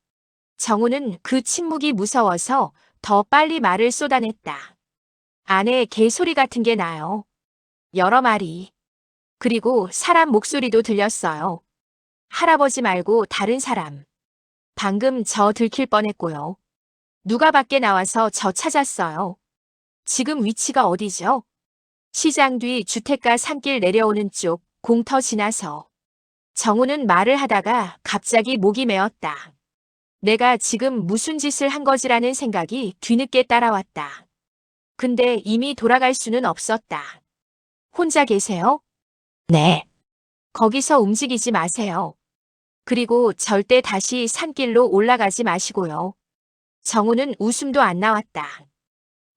정우는 그 침묵이 무서워서 더 빨리 말을 쏟아냈다. 안에 개소리 같은 게 나요. 여러 마리. 그리고 사람 목소리도 들렸어요. 할아버지 말고 다른 사람. 방금 저 들킬 뻔했고요. 누가 밖에 나와서 저 찾았어요. 지금 위치가 어디죠? 시장 뒤 주택가 산길 내려오는 쪽 공터 지나서. 정우는 말을 하다가 갑자기 목이 메었다. 내가 지금 무슨 짓을 한 거지라는 생각이 뒤늦게 따라왔다. 근데 이미 돌아갈 수는 없었다. 혼자 계세요? 네. 거기서 움직이지 마세요. 그리고 절대 다시 산길로 올라가지 마시고요. 정우는 웃음도 안 나왔다.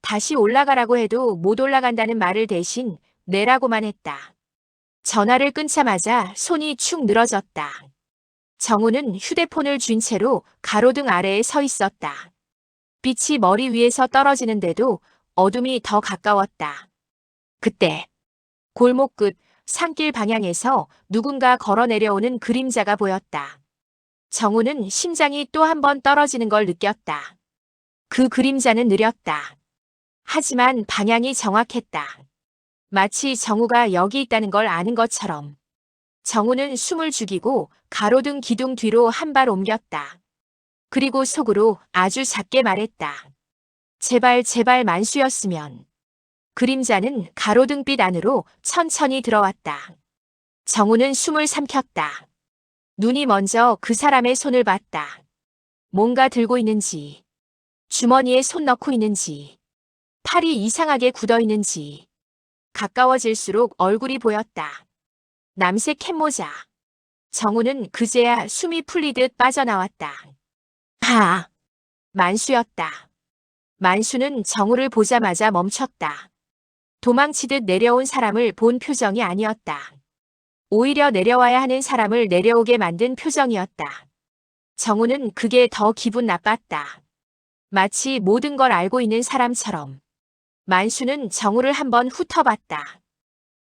다시 올라가라고 해도 못 올라간다는 말을 대신 내라고만 했다. 전화를 끊자마자 손이 축 늘어졌다. 정우는 휴대폰을 쥔 채로 가로등 아래에 서 있었다. 빛이 머리 위에서 떨어지는데도 어둠이 더 가까웠다. 그때 골목 끝 산길 방향에서 누군가 걸어 내려오는 그림자가 보였다. 정우는 심장이 또 한 번 떨어지는 걸 느꼈다. 그 그림자는 느렸다. 하지만 방향이 정확했다. 마치 정우가 여기 있다는 걸 아는 것처럼. 정우는 숨을 죽이고 가로등 기둥 뒤로 한 발 옮겼다. 그리고 속으로 아주 작게 말했다. 제발 제발 만수였으면. 그림자는 가로등빛 안으로 천천히 들어왔다. 정우는 숨을 삼켰다. 눈이 먼저 그 사람의 손을 봤다. 뭔가 들고 있는지, 주머니에 손 넣고 있는지, 팔이 이상하게 굳어 있는지. 가까워질수록 얼굴이 보였다. 남색 캡모자. 정우는 그제야 숨이 풀리듯 빠져나왔다. 하! 만수였다. 만수는 정우를 보자마자 멈췄다. 도망치듯 내려온 사람을 본 표정이 아니었다. 오히려 내려와야 하는 사람을 내려오게 만든 표정이었다. 정우는 그게 더 기분 나빴다. 마치 모든 걸 알고 있는 사람처럼. 만수는 정우를 한번 훑어봤다.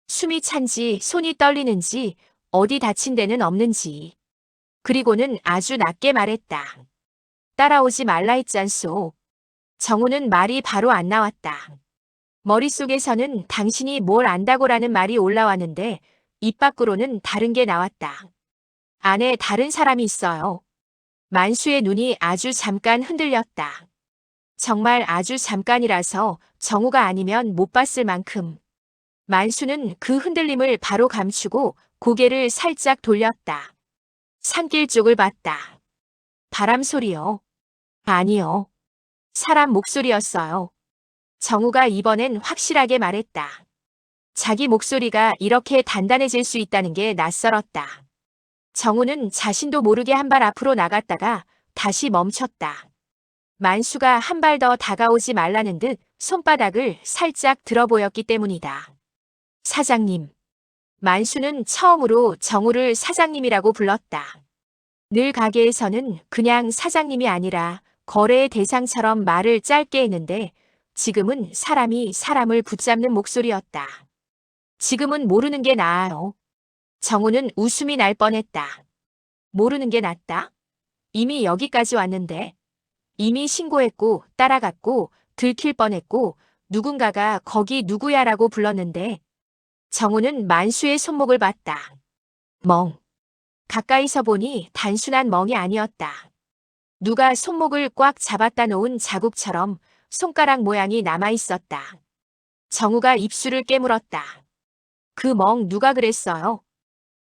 숨이 찬지 손이 떨리는지 어디 다친 데는 없는지. 그리고는 아주 낮게 말했다. 따라오지 말라 했잖소. 정우는 말이 바로 안 나왔다. 머릿속에서는 당신이 뭘 안다고라는 말이 올라왔는데 입 밖으로는 다른 게 나왔다. 안에 다른 사람이 있어요. 만수의 눈이 아주 잠깐 흔들렸다. 정말 아주 잠깐이라서 정우가 아니면 못 봤을 만큼. 만수는 그 흔들림을 바로 감추고 고개를 살짝 돌렸다. 산길 쪽을 봤다. 바람 소리요? 아니요. 사람 목소리였어요. 정우가 이번엔 확실하게 말했다. 자기 목소리가 이렇게 단단해질 수 있다는 게 낯설었다. 정우는 자신도 모르게 한 발 앞으로 나갔다가 다시 멈췄다. 만수가 한 발 더 다가오지 말라는 듯 손바닥을 살짝 들어 보였기 때문이다. 사장님. 만수는 처음으로 정우를 사장님이라고 불렀다. 늘 가게에서는 그냥 사장님이 아니라 거래의 대상처럼 말을 짧게 했는데 지금은 사람이 사람을 붙잡는 목소리였다. 지금은 모르는 게 나아요. 정우는 웃음이 날 뻔했다. 모르는 게 낫다? 이미 여기까지 왔는데. 이미 신고했고 따라갔고 들킬 뻔했고 누군가가 거기 누구야라고 불렀는데. 정우는 만수의 손목을 봤다. 멍. 가까이서 보니 단순한 멍이 아니었다. 누가 손목을 꽉 잡았다 놓은 자국처럼 손가락 모양이 남아있었다. 정우가 입술을 깨물었다. 그 멍 누가 그랬어요?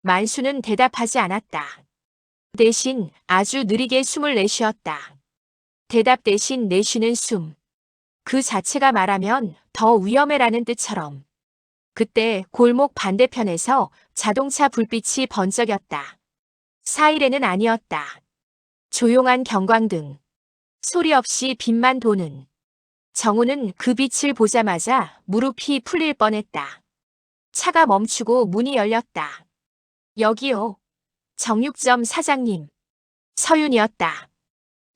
만수는 대답하지 않았다. 대신 아주 느리게 숨을 내쉬었다. 대답 대신 내쉬는 숨. 그 자체가 말하면 더 위험해라는 뜻처럼. 그때 골목 반대편에서 자동차 불빛이 번쩍였다. 사이렌은 아니었다. 조용한 경광등. 소리 없이 빛만 도는. 정우는 그 빛을 보자마자 무릎이 풀릴 뻔했다. 차가 멈추고 문이 열렸다. 여기요. 정육점 사장님. 서윤이었다.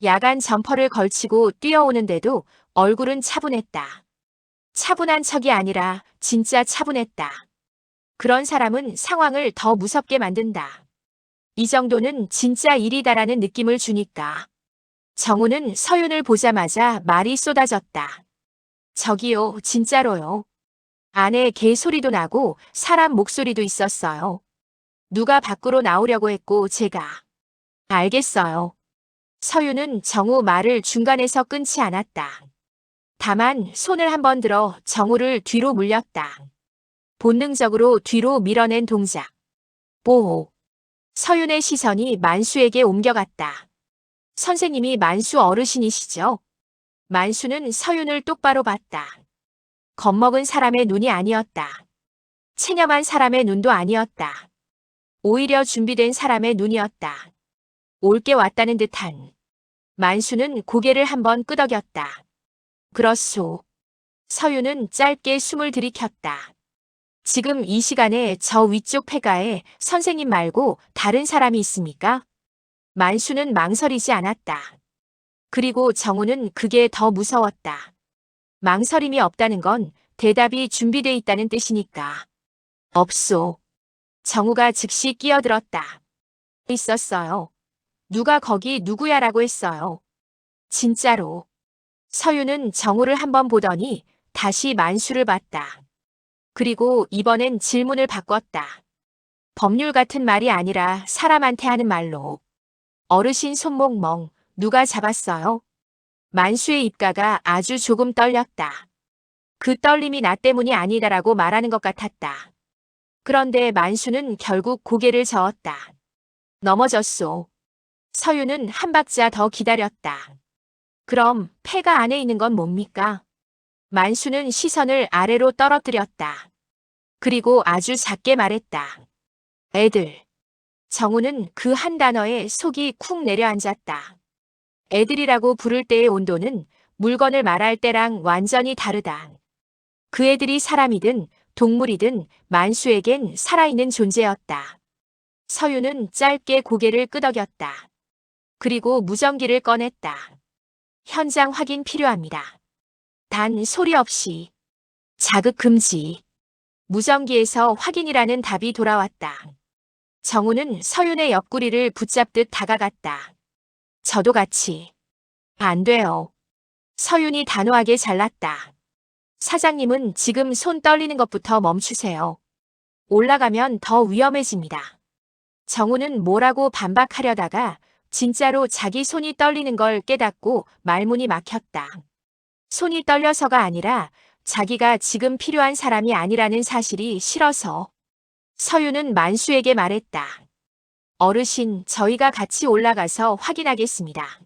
야간 점퍼를 걸치고 뛰어오는데도 얼굴은 차분했다. 차분한 척이 아니라 진짜 차분했다. 그런 사람은 상황을 더 무섭게 만든다. 이 정도는 진짜 일이다라는 느낌을 주니까. 정우는 서윤을 보자마자 말이 쏟아졌다. 저기요, 진짜로요. 안에 개 소리도 나고 사람 목소리도 있었어요. 누가 밖으로 나오려고 했고 제가. 알겠어요. 서윤은 정우 말을 중간에서 끊지 않았다. 다만 손을 한번 들어 정우를 뒤로 물렸다. 본능적으로 뒤로 밀어낸 동작. 뽀호. 서윤의 시선이 만수에게 옮겨갔다. 선생님이 만수 어르신이시죠? 만수는 서윤을 똑바로 봤다. 겁먹은 사람의 눈이 아니었다. 체념한 사람의 눈도 아니었다. 오히려 준비된 사람의 눈이었다. 올게 왔다는 듯한. 만수는 고개를 한번 끄덕였다. 그렇소. 서윤은 짧게 숨을 들이켰다. 지금 이 시간에 저 위쪽 폐가에 선생님 말고 다른 사람이 있습니까? 만수는 망설이지 않았다. 그리고 정우는 그게 더 무서웠다. 망설임이 없다는 건 대답이 준비돼 있다는 뜻이니까. 없소. 정우가 즉시 끼어들었다. 있었어요. 누가 거기 누구야라고 했어요. 진짜로. 서윤은 정우를 한번 보더니 다시 만수를 봤다. 그리고 이번엔 질문을 바꿨다. 법률 같은 말이 아니라 사람한테 하는 말로. 어르신 손목 멍, 누가 잡았어요? 만수의 입가가 아주 조금 떨렸다. 그 떨림이 나 때문이 아니다라고 말하는 것 같았다. 그런데 만수는 결국 고개를 저었다. 넘어졌소. 서윤은 한 박자 더 기다렸다. 그럼 폐가 안에 있는 건 뭡니까? 만수는 시선을 아래로 떨어뜨렸다. 그리고 아주 작게 말했다. 애들. 정우는 그 한 단어에 속이 쿵 내려앉았다. 애들이라고 부를 때의 온도는 물건을 말할 때랑 완전히 다르다. 그 애들이 사람이든 동물이든 만수에겐 살아있는 존재였다. 서윤은 짧게 고개를 끄덕였다. 그리고 무전기를 꺼냈다. 현장 확인 필요합니다. 단 소리 없이. 자극 금지. 무전기에서 확인이라는 답이 돌아왔다. 정우는 서윤의 옆구리를 붙잡듯 다가갔다. 저도 같이. 안 돼요. 서윤이 단호하게 잘랐다. 사장님은 지금 손 떨리는 것부터 멈추세요. 올라가면 더 위험해집니다. 정우는 뭐라고 반박하려다가 진짜로 자기 손이 떨리는 걸 깨닫고 말문이 막혔다. 손이 떨려서가 아니라 자기가 지금 필요한 사람이 아니라는 사실이 싫어서. 서유는 만수에게 말했다. 어르신, 저희가 같이 올라가서 확인하겠습니다.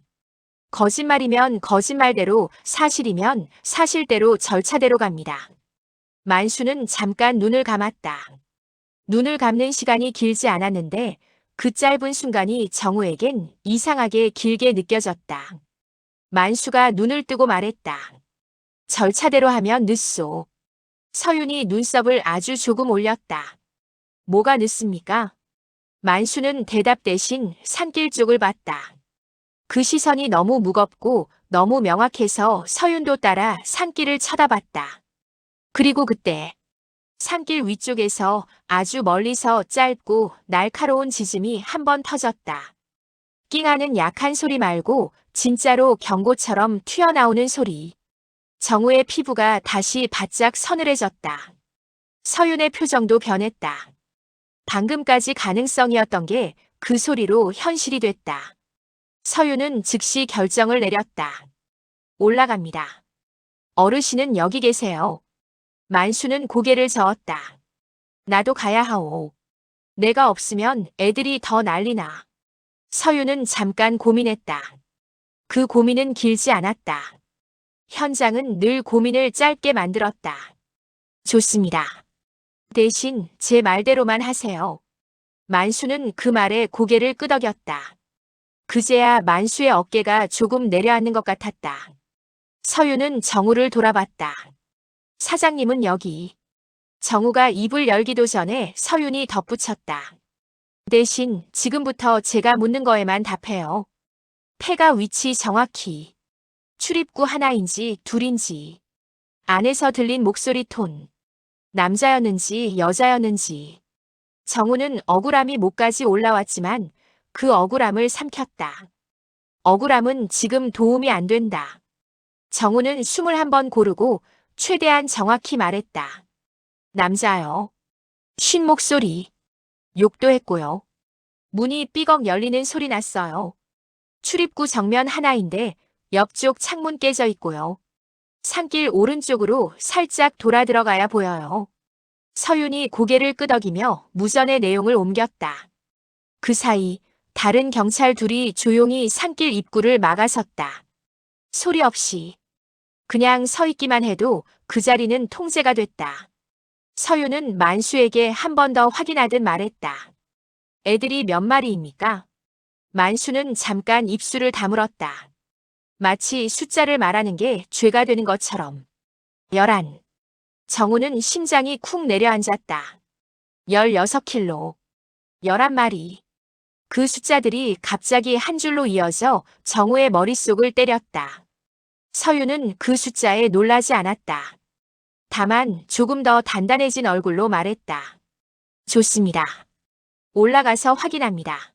거짓말이면 거짓말대로, 사실이면 사실대로 절차대로 갑니다. 만수는 잠깐 눈을 감았다. 눈을 감는 시간이 길지 않았는데 그 짧은 순간이 정우에겐 이상하게 길게 느껴졌다. 만수가 눈을 뜨고 말했다. 절차대로 하면 늦소. 서윤이 눈썹을 아주 조금 올렸다. 뭐가 늦습니까? 만수는 대답 대신 산길 쪽을 봤다. 그 시선이 너무 무겁고 너무 명확해서 서윤도 따라 산길을 쳐다봤다. 그리고 그때 산길 위쪽에서 아주 멀리서 짧고 날카로운 지짐이 한 번 터졌다. 낑하는 약한 소리 말고 진짜로 경고처럼 튀어나오는 소리. 정우의 피부가 다시 바짝 서늘해졌다. 서윤의 표정도 변했다. 방금까지 가능성이었던 게 그 소리로 현실이 됐다. 서윤은 즉시 결정을 내렸다. 올라갑니다. 어르신은 여기 계세요. 만수는 고개를 저었다. 나도 가야 하오. 내가 없으면 애들이 더 난리나. 서윤은 잠깐 고민했다. 그 고민은 길지 않았다. 현장은 늘 고민을 짧게 만들었다. 좋습니다. 대신 제 말대로만 하세요. 만수는 그 말에 고개를 끄덕였다. 그제야 만수의 어깨가 조금 내려앉는 것 같았다. 서윤은 정우를 돌아봤다. 사장님은 여기. 정우가 입을 열기도 전에 서윤이 덧붙였다. 대신 지금부터 제가 묻는 거에만 답해요. 폐가 위치 정확히. 출입구 하나인지 둘인지. 안에서 들린 목소리 톤. 남자였는지 여자였는지. 정우는 억울함이 목까지 올라왔지만 그 억울함을 삼켰다. 억울함은 지금 도움이 안 된다. 정우는 숨을 한번 고르고 최대한 정확히 말했다. 남자요. 쉰 목소리. 욕도 했고요. 문이 삐걱 열리는 소리 났어요. 출입구 정면 하나인데 옆쪽 창문 깨져 있고요. 산길 오른쪽으로 살짝 돌아 들어가야 보여요. 서윤이 고개를 끄덕이며 무전의 내용을 옮겼다. 그 사이 다른 경찰 둘이 조용히 산길 입구를 막아섰다. 소리 없이. 그냥 서 있기만 해도 그 자리는 통제가 됐다. 서윤은 만수에게 한 번 더 확인하듯 말했다. 애들이 몇 마리입니까? 만수는 잠깐 입술을 다물었다. 마치 숫자를 말하는 게 죄가 되는 것처럼. 11. 정우는 심장이 쿵 내려앉았다. 16킬로. 11마리. 그 숫자들이 갑자기 한 줄로 이어져 정우의 머릿속을 때렸다. 서윤은 그 숫자에 놀라지 않았다. 다만 조금 더 단단해진 얼굴로 말했다. 좋습니다. 올라가서 확인합니다.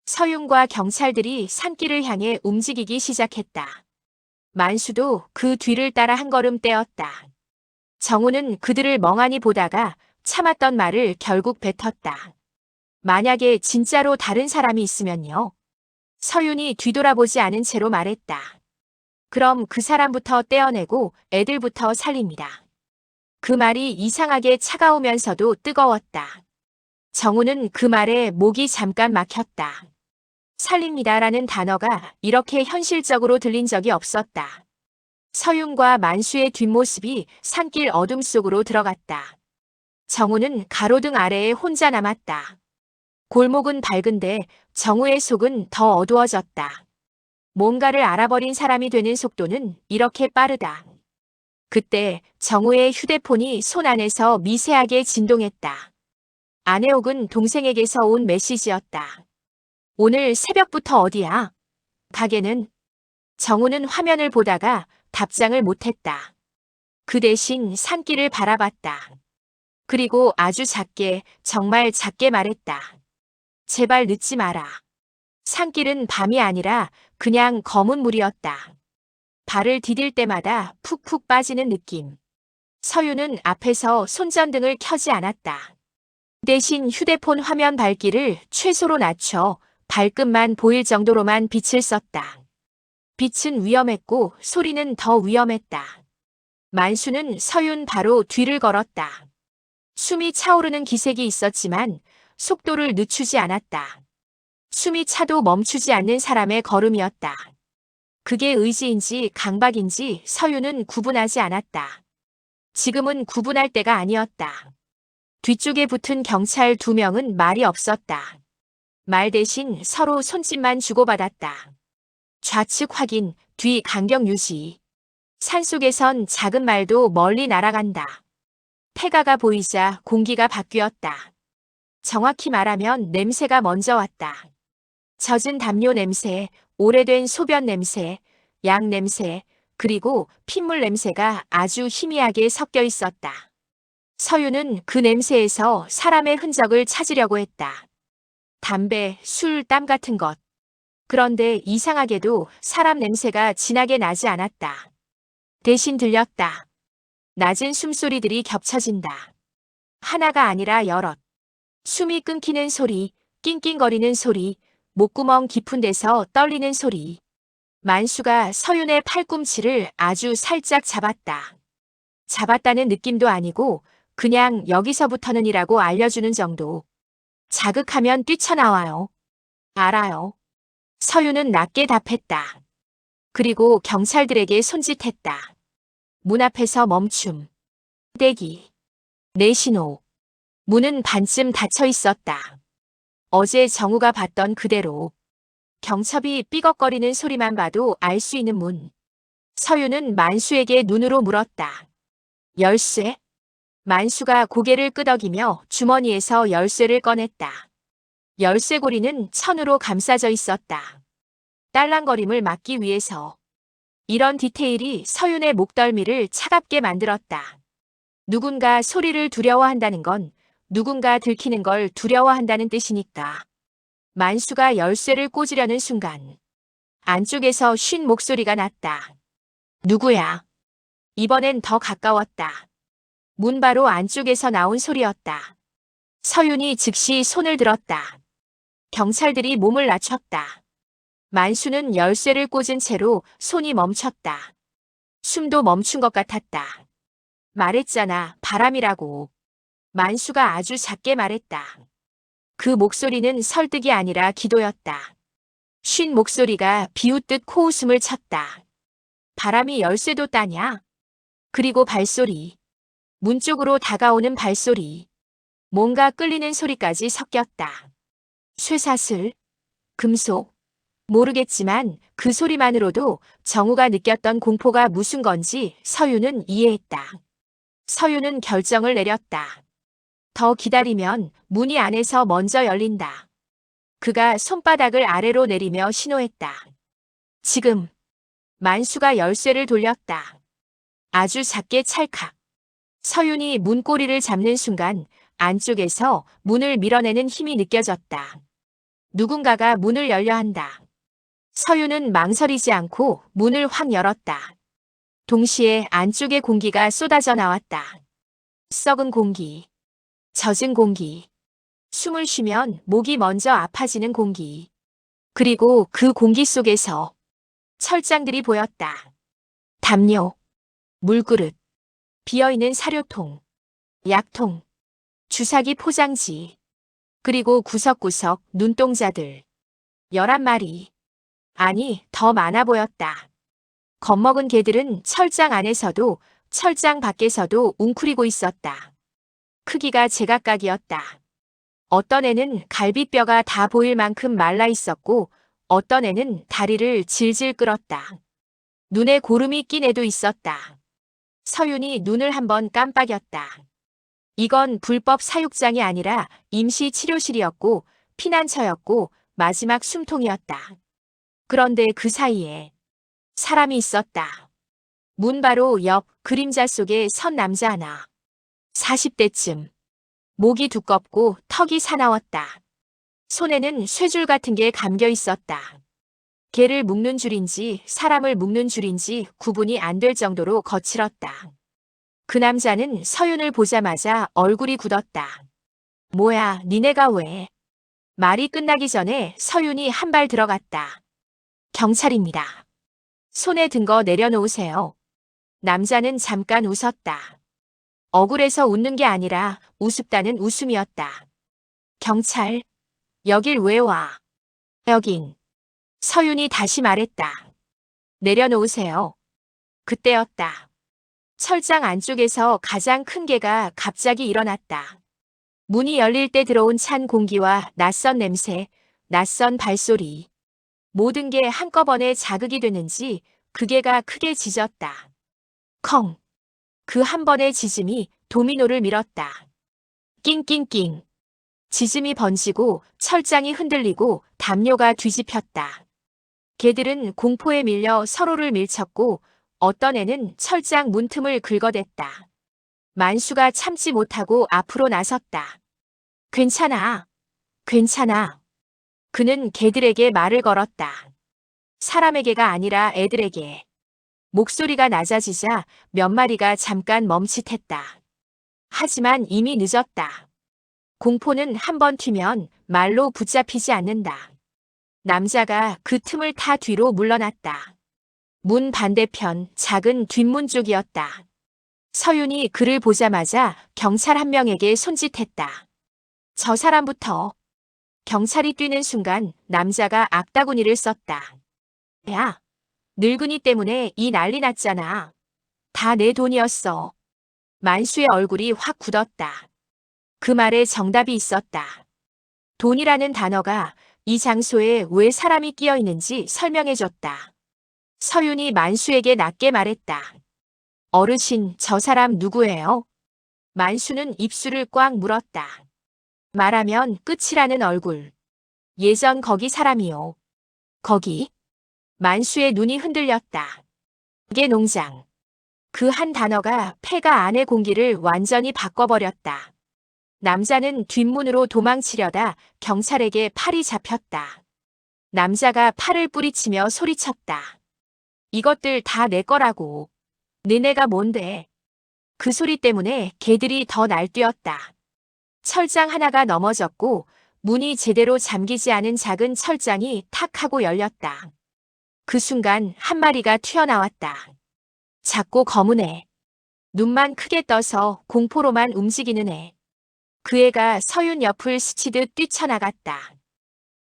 서윤과 경찰들이 산길을 향해 움직이기 시작했다. 만수도 그 뒤를 따라 한 걸음 떼었다. 정우는 그들을 멍하니 보다가 참았던 말을 결국 뱉었다. 만약에 진짜로 다른 사람이 있으면요. 서윤이 뒤돌아보지 않은 채로 말했다. 그럼 그 사람부터 떼어내고 애들부터 살립니다. 그 말이 이상하게 차가우면서도 뜨거웠다. 정우는 그 말에 목이 잠깐 막혔다. 살립니다라는 단어가 이렇게 현실적으로 들린 적이 없었다. 서윤과 만수의 뒷모습이 산길 어둠 속으로 들어갔다. 정우는 가로등 아래에 혼자 남았다. 골목은 밝은데 정우의 속은 더 어두워졌다. 뭔가를 알아버린 사람이 되는 속도는 이렇게 빠르다. 그때 정우의 휴대폰이 손 안에서 미세하게 진동했다. 안혜옥은 동생에게서 온 메시지였다. 오늘 새벽부터 어디야? 가게는? 정우는 화면을 보다가 답장을 못했다. 그 대신 산길을 바라봤다. 그리고 아주 작게, 정말 작게 말했다. 제발 늦지 마라. 산길은 밤이 아니라 그냥 검은 물이었다. 발을 디딜 때마다 푹푹 빠지는 느낌. 서윤은 앞에서 손전등을 켜지 않았다. 대신 휴대폰 화면 밝기를 최소로 낮춰 발끝만 보일 정도로만 빛을 썼다. 빛은 위험했고 소리는 더 위험했다. 만수는 서윤 바로 뒤를 걸었다. 숨이 차오르는 기색이 있었지만 속도를 늦추지 않았다. 숨이 차도 멈추지 않는 사람의 걸음이었다. 그게 의지인지 강박인지 서윤은 구분하지 않았다. 지금은 구분할 때가 아니었다. 뒤쪽에 붙은 경찰 2명은 말이 없었다. 말 대신 서로 손짓만 주고받았다. 좌측 확인, 뒤 간격 유지. 산속에선 작은 말도 멀리 날아간다. 폐가가 보이자 공기가 바뀌었다. 정확히 말하면 냄새가 먼저 왔다. 젖은 담요 냄새, 오래된 소변 냄새, 약 냄새, 그리고 핏물 냄새가 아주 희미하게 섞여 있었다. 서윤은 그 냄새에서 사람의 흔적을 찾으려고 했다. 담배, 술, 땀 같은 것. 그런데 이상하게도 사람 냄새가 진하게 나지 않았다. 대신 들렸다. 낮은 숨소리들이 겹쳐진다. 하나가 아니라 여럿. 숨이 끊기는 소리, 낑낑거리는 소리, 목구멍 깊은 데서 떨리는 소리. 만수가 서윤의 팔꿈치를 아주 살짝 잡았다. 잡았다는 느낌도 아니고 그냥 여기서부터는이라고 알려주는 정도. 자극하면 뛰쳐나와요. 알아요. 서윤은 낮게 답했다. 그리고 경찰들에게 손짓했다. 문 앞에서 멈춤. 대기. 내 신호. 문은 반쯤 닫혀 있었다. 어제 정우가 봤던 그대로. 경첩이 삐걱거리는 소리만 봐도 알 수 있는 문. 서윤은 만수에게 눈으로 물었다. 열쇠? 만수가 고개를 끄덕이며 주머니에서 열쇠를 꺼냈다. 열쇠고리는 천으로 감싸져 있었다. 딸랑거림을 막기 위해서. 이런 디테일이 서윤의 목덜미를 차갑게 만들었다. 누군가 소리를 두려워한다는 건 누군가 들키는 걸 두려워한다는 뜻이니까. 만수가 열쇠를 꽂으려는 순간 안쪽에서 쉰 목소리가 났다. 누구야? 이번엔 더 가까웠다. 문 바로 안쪽에서 나온 소리였다. 서윤이 즉시 손을 들었다. 경찰들이 몸을 낮췄다. 만수는 열쇠를 꽂은 채로 손이 멈췄다. 숨도 멈춘 것 같았다. 말했잖아, 바람이라고. 만수가 아주 작게 말했다. 그 목소리는 설득이 아니라 기도였다. 쉰 목소리가 비웃듯 코웃음을 쳤다. 바람이 열쇠도 따냐? 그리고 발소리. 문 쪽으로 다가오는 발소리. 뭔가 끌리는 소리까지 섞였다. 쇠사슬, 금속. 모르겠지만 그 소리만으로도 정우가 느꼈던 공포가 무슨 건지 서윤은 이해했다. 서윤은 결정을 내렸다. 더 기다리면 문이 안에서 먼저 열린다. 그가 손바닥을 아래로 내리며 신호했다. 지금. 만수가 열쇠를 돌렸다. 아주 작게 찰칵. 서윤이 문고리를 잡는 순간 안쪽에서 문을 밀어내는 힘이 느껴졌다. 누군가가 문을 열려 한다. 서윤은 망설이지 않고 문을 확 열었다. 동시에 안쪽의 공기가 쏟아져 나왔다. 썩은 공기, 젖은 공기, 숨을 쉬면 목이 먼저 아파지는 공기. 그리고 그 공기 속에서 철장들이 보였다. 담요, 물그릇, 비어있는 사료통, 약통, 주사기 포장지, 그리고 구석구석 눈동자들. 11마리. 아니, 더 많아 보였다. 겁먹은 개들은 철장 안에서도 철장 밖에서도 웅크리고 있었다. 크기가 제각각이었다. 어떤 애는 갈비뼈가 다 보일 만큼 말라 있었고 어떤 애는 다리를 질질 끌었다. 눈에 고름이 낀 애도 있었다. 서윤이 눈을 한번 깜빡였다. 이건 불법 사육장이 아니라 임시 치료실이었고 피난처였고 마지막 숨통이었다. 그런데 그 사이에 사람이 있었다. 문 바로 옆 그림자 속에 선 남자 하나. 40대쯤. 목이 두껍고 턱이 사나웠다. 손에는 쇠줄 같은 게 감겨 있었다. 개를 묶는 줄인지 사람을 묶는 줄인지 구분이 안 될 정도로 거칠었다. 그 남자는 서윤을 보자마자 얼굴이 굳었다. 뭐야, 니네가 왜? 말이 끝나기 전에 서윤이 한 발 들어갔다. 경찰입니다. 손에 든 거 내려놓으세요. 남자는 잠깐 웃었다. 억울해서 웃는 게 아니라 우습다는 웃음이었다. 경찰, 여길 왜 와? 여긴. 서윤이 다시 말했다. 내려놓으세요. 그때였다. 철장 안쪽에서 가장 큰 개가 갑자기 일어났다. 문이 열릴 때 들어온 찬 공기와 낯선 냄새, 낯선 발소리. 모든 게 한꺼번에 자극이 되는지 그 개가 크게 짖었다. 컹. 그 한 번의 짖음이 도미노를 밀었다. 낑낑낑. 짖음이 번지고 철장이 흔들리고 담요가 뒤집혔다. 개들은 공포에 밀려 서로를 밀쳤고 어떤 애는 철장 문틈을 긁어댔다. 만수가 참지 못하고 앞으로 나섰다. 괜찮아. 괜찮아. 그는 개들에게 말을 걸었다. 사람에게가 아니라 애들에게. 목소리가 낮아지자 몇 마리가 잠깐 멈칫했다. 하지만 이미 늦었다. 공포는 한 번 튀면 말로 붙잡히지 않는다. 남자가 그 틈을 타 뒤로 물러났다. 문 반대편 작은 뒷문 쪽이었다. 서윤이 그를 보자마자 경찰 한 명에게 손짓했다. 저 사람부터. 경찰이 뛰는 순간 남자가 악다구니를 썼다. 야, 늙은이 때문에 이 난리 났잖아. 다 내 돈이었어. 만수의 얼굴이 확 굳었다. 그 말에 정답이 있었다. 돈이라는 단어가 이 장소에 왜 사람이 끼어 있는지 설명해줬다. 서윤이 만수에게 낮게 말했다. 어르신, 저 사람 누구예요? 만수는 입술을 꽉 물었다. 말하면 끝이라는 얼굴. 예전 거기 사람이요. 거기? 만수의 눈이 흔들렸다. 그게 농장. 그 한 단어가 폐가 안의 공기를 완전히 바꿔버렸다. 남자는 뒷문으로 도망치려다 경찰에게 팔이 잡혔다. 남자가 팔을 뿌리치며 소리쳤다. 이것들 다 내 거라고. 너네가 뭔데? 그 소리 때문에 개들이 더 날뛰었다. 철장 하나가 넘어졌고 문이 제대로 잠기지 않은 작은 철장이 탁 하고 열렸다. 그 순간 한 마리가 튀어나왔다. 작고 검은 애. 눈만 크게 떠서 공포로만 움직이는 애. 그 애가 서윤 옆을 스치듯 뛰쳐나갔다.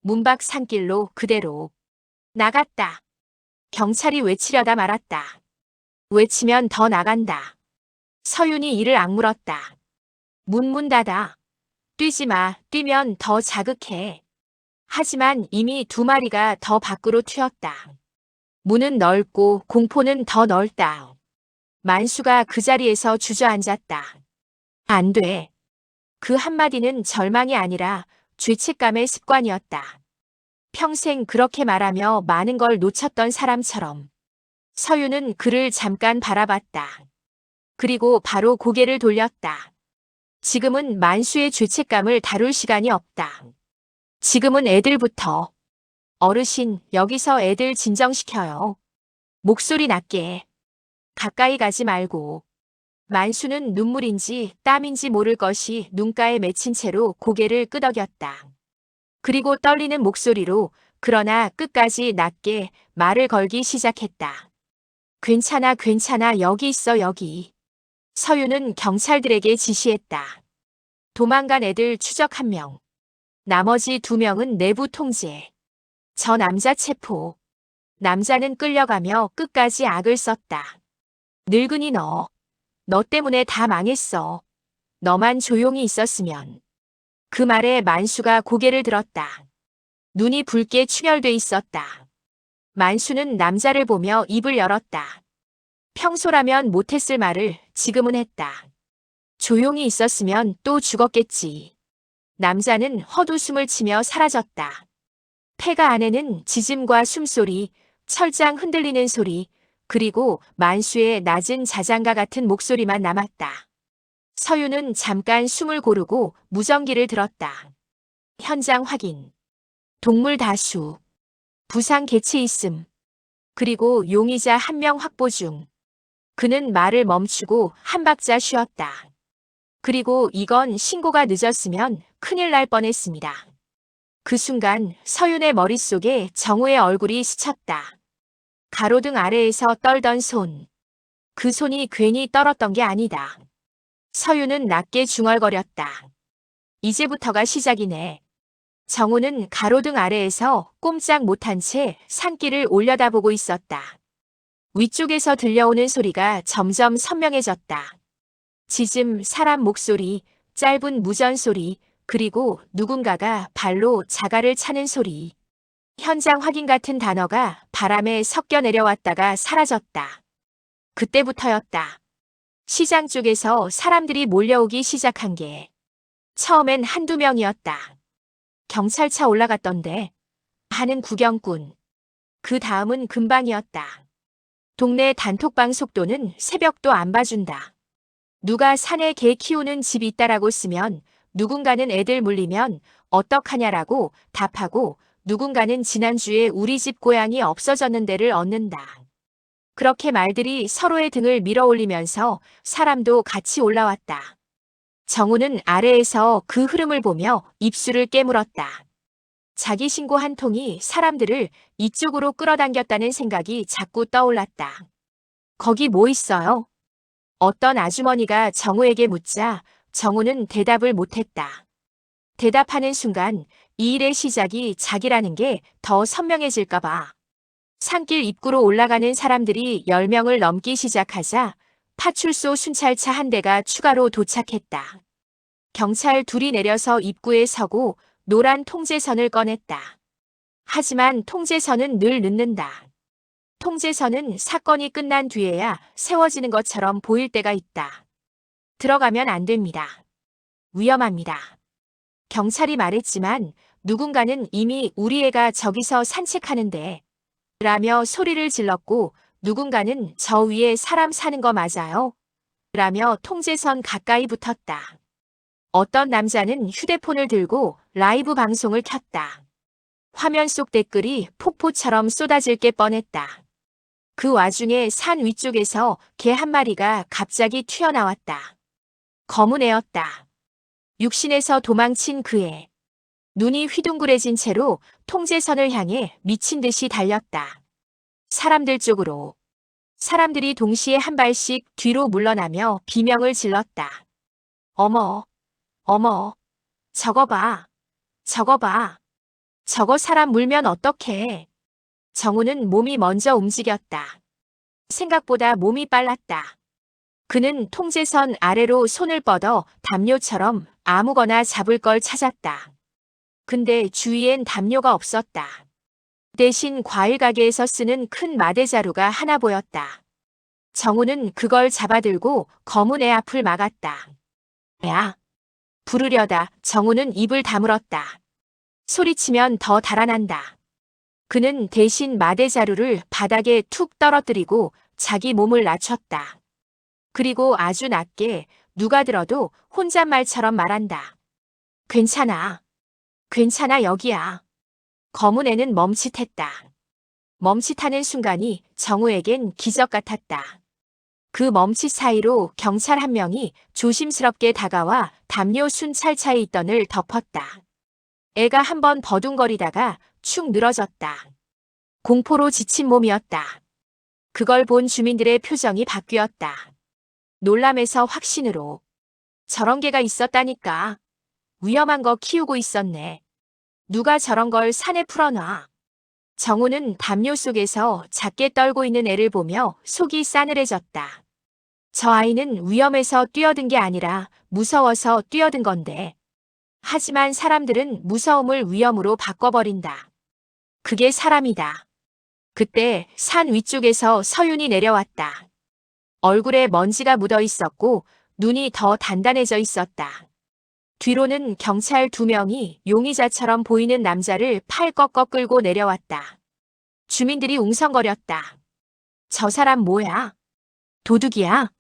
문 밖 산길로 그대로. 나갔다. 경찰이 외치려다 말았다. 외치면 더 나간다. 서윤이 이를 악물었다. 문 닫아. 뛰지 마. 뛰면 더 자극해. 하지만 이미 두 마리가 더 밖으로 튀었다. 문은 넓고 공포는 더 넓다. 만수가 그 자리에서 주저앉았다. 안 돼. 그 한마디는 절망이 아니라 죄책감의 습관이었다. 평생 그렇게 말하며 많은 걸 놓쳤던 사람처럼. 서윤은 그를 잠깐 바라봤다. 그리고 바로 고개를 돌렸다. 지금은 만수의 죄책감을 다룰 시간이 없다. 지금은 애들부터. 어르신, 여기서 애들 진정시켜요. 목소리 낮게. 가까이 가지 말고. 만수는 눈물인지 땀인지 모를 것이 눈가에 맺힌 채로 고개를 끄덕였다. 그리고 떨리는 목소리로 그러나 끝까지 낮게 말을 걸기 시작했다. 괜찮아, 괜찮아, 여기 있어, 여기. 서윤은 경찰들에게 지시했다. 도망간 애들 추적 1명. 나머지 2명은 내부 통제. 저 남자 체포. 남자는 끌려가며 끝까지 악을 썼다. 늙은이 너. 너 때문에 다 망했어. 너만 조용히 있었으면. 그 말에 만수가 고개를 들었다. 눈이 붉게 충혈돼 있었다. 만수는 남자를 보며 입을 열었다. 평소라면 못했을 말을 지금은 했다. 조용히 있었으면 또 죽었겠지. 남자는 헛웃음을 치며 사라졌다. 폐가 안에는 짖음과 숨소리, 철장 흔들리는 소리, 그리고 만수의 낮은 자장가 같은 목소리만 남았다. 서윤은 잠깐 숨을 고르고 무전기를 들었다. 현장 확인. 동물 다수. 부상 개체 있음. 그리고 용의자 1명 확보 중. 그는 말을 멈추고 한 박자 쉬었다. 그리고 이건 신고가 늦었으면 큰일 날 뻔했습니다. 그 순간 서윤의 머릿속에 정우의 얼굴이 스쳤다. 가로등 아래에서 떨던 손. 그 손이 괜히 떨었던 게 아니다. 서윤은 낮게 중얼거렸다. 이제부터가 시작이네. 정우는 가로등 아래에서 꼼짝 못한 채 산길을 올려다보고 있었다. 위쪽에서 들려오는 소리가 점점 선명해졌다. 짖음, 사람 목소리, 짧은 무전 소리, 그리고 누군가가 발로 자갈을 차는 소리. 현장 확인 같은 단어가 바람에 섞여 내려왔다가 사라졌다. 그때부터였다. 시장 쪽에서 사람들이 몰려오기 시작한 게 처음엔 한두 명이었다. 경찰차 올라갔던데 하는 구경꾼. 그 다음은 금방이었다. 동네 단톡방 속도는 새벽도 안 봐준다. 누가 산에 개 키우는 집이 있다라고 쓰면 누군가는 애들 물리면 어떡하냐라고 답하고 누군가는 지난주에 우리 집 고양이 없어졌는데를 얻는다. 그렇게 말들이 서로의 등을 밀어 올리면서 사람도 같이 올라왔다. 정우는 아래에서 그 흐름을 보며 입술을 깨물었다. 자기 신고 한 통이 사람들을 이쪽으로 끌어당겼다는 생각이 자꾸 떠올랐다. 거기 뭐 있어요? 어떤 아주머니가 정우에게 묻자 정우는 대답을 못했다. 대답하는 순간 이 일의 시작이 자기라는 게 더 선명해질까 봐. 산길 입구로 올라가는 사람들이 10명을 넘기 시작하자 파출소 순찰차 한 대가 추가로 도착했다. 경찰 둘이 내려서 입구에 서고 노란 통제선을 꺼냈다. 하지만 통제선은 늘 늦는다. 통제선은 사건이 끝난 뒤에야 세워지는 것처럼 보일 때가 있다. 들어가면 안 됩니다. 위험합니다. 경찰이 말했지만 누군가는 이미 우리 애가 저기서 산책하는데 라며 소리를 질렀고 누군가는 저 위에 사람 사는 거 맞아요? 라며 통제선 가까이 붙었다. 어떤 남자는 휴대폰을 들고 라이브 방송을 켰다. 화면 속 댓글이 폭포처럼 쏟아질 게 뻔했다. 그 와중에 산 위쪽에서 개 한 마리가 갑자기 튀어나왔다. 검은 애였다. 육신에서 도망친 그 애. 눈이 휘둥그레진 채로 통제선을 향해 미친 듯이 달렸다. 사람들 쪽으로. 사람들이 동시에 한 발씩 뒤로 물러나며 비명을 질렀다. 어머, 어머, 저거 봐, 저거 봐. 저거 사람 물면 어떡해. 정우는 몸이 먼저 움직였다. 생각보다 몸이 빨랐다. 그는 통제선 아래로 손을 뻗어 담요처럼 아무거나 잡을 걸 찾았다. 근데 주위엔 담요가 없었다. 대신 과일 가게에서 쓰는 큰 마대자루가 하나 보였다. 정우는 그걸 잡아들고 검은 애 앞을 막았다. 야! 부르려다 정우는 입을 다물었다. 소리치면 더 달아난다. 그는 대신 마대자루를 바닥에 툭 떨어뜨리고 자기 몸을 낮췄다. 그리고 아주 낮게 누가 들어도 혼잣말처럼 말한다. 괜찮아. 괜찮아 여기야. 검은 애는 멈칫했다. 멈칫하는 순간이 정우에겐 기적 같았다. 그 멈칫 사이로 경찰 한 명이 조심스럽게 다가와 담요 순찰차에 있던 을 덮었다. 애가 한번 버둥거리다가 축 늘어졌다. 공포로 지친 몸이었다. 그걸 본 주민들의 표정이 바뀌었다. 놀람에서 확신으로. 저런 개가 있었다니까. 위험한 거 키우고 있었네. 누가 저런 걸 산에 풀어놔. 정우는 담요 속에서 작게 떨고 있는 애를 보며 속이 싸늘해졌다. 저 아이는 위험해서 뛰어든 게 아니라 무서워서 뛰어든 건데. 하지만 사람들은 무서움을 위험으로 바꿔버린다. 그게 사람이다. 그때 산 위쪽에서 서윤이 내려왔다. 얼굴에 먼지가 묻어 있었고 눈이 더 단단해져 있었다. 뒤로는 경찰 2명이 용의자처럼 보이는 남자를 팔 꺾어 끌고 내려왔다. 주민들이 웅성거렸다. 저 사람 뭐야? 도둑이야?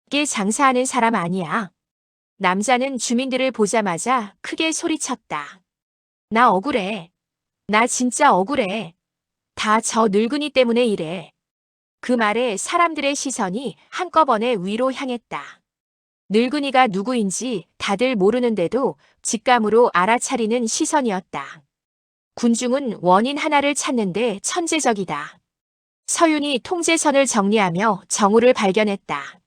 깨 장사하는 사람 아니야. 남자는 주민들을 보자마자 크게 소리쳤다. 나 억울해. 나 진짜 억울해. 다 저 늙은이 때문에 이래. 그 말에 사람들의 시선이 한꺼번에 위로 향했다. 늙은이가 누구인지 다들 모르는데도 직감으로 알아차리는 시선이었다. 군중은 원인 하나를 찾는데 천재적이다. 서윤이 통제선을 정리하며 정우를 발견했다.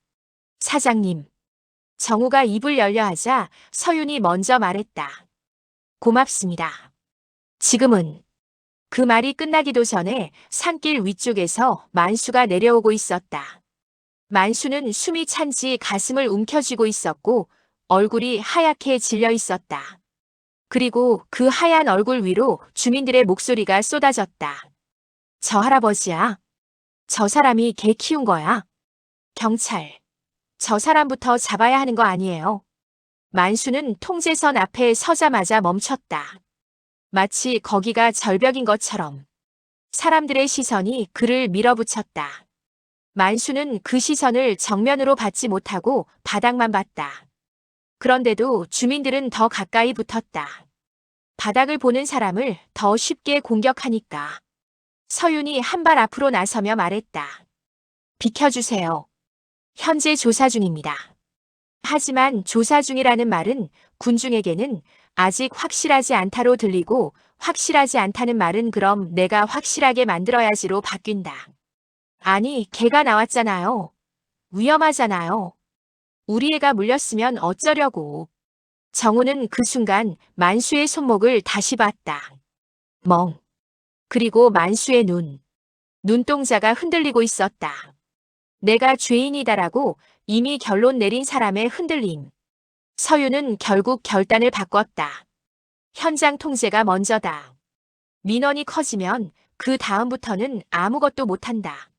사장님. 정우가 입을 열려 하자 서윤이 먼저 말했다. 고맙습니다. 지금은. 그 말이 끝나기도 전에 산길 위쪽에서 만수가 내려오고 있었다. 만수는 숨이 찬지 가슴을 움켜쥐고 있었고 얼굴이 하얗게 질려 있었다. 그리고 그 하얀 얼굴 위로 주민들의 목소리가 쏟아졌다. 저 할아버지야. 저 사람이 개 키운 거야. 경찰. 저 사람부터 잡아야 하는 거 아니에요. 만수는 통제선 앞에 서자마자 멈췄다. 마치 거기가 절벽인 것처럼. 사람들의 시선이 그를 밀어붙였다. 만수는 그 시선을 정면으로 받지 못하고 바닥만 봤다. 그런데도 주민들은 더 가까이 붙었다. 바닥을 보는 사람을 더 쉽게 공격하니까. 서윤이 한 발 앞으로 나서며 말했다. 비켜주세요. 현재 조사 중입니다. 하지만 조사 중이라는 말은 군중에게는 아직 확실하지 않다로 들리고 확실하지 않다는 말은 그럼 내가 확실하게 만들어야지로 바뀐다. 아니, 개가 나왔잖아요. 위험하잖아요. 우리 애가 물렸으면 어쩌려고. 정우는 그 순간 만수의 손목을 다시 봤다. 멍. 그리고 만수의 눈동자가 흔들리고 있었다. 내가 죄인이다라고 이미 결론 내린 사람의 흔들림. 서윤은 결국 결단을 바꿨다. 현장 통제가 먼저다. 민원이 커지면 그 다음부터는 아무것도 못한다.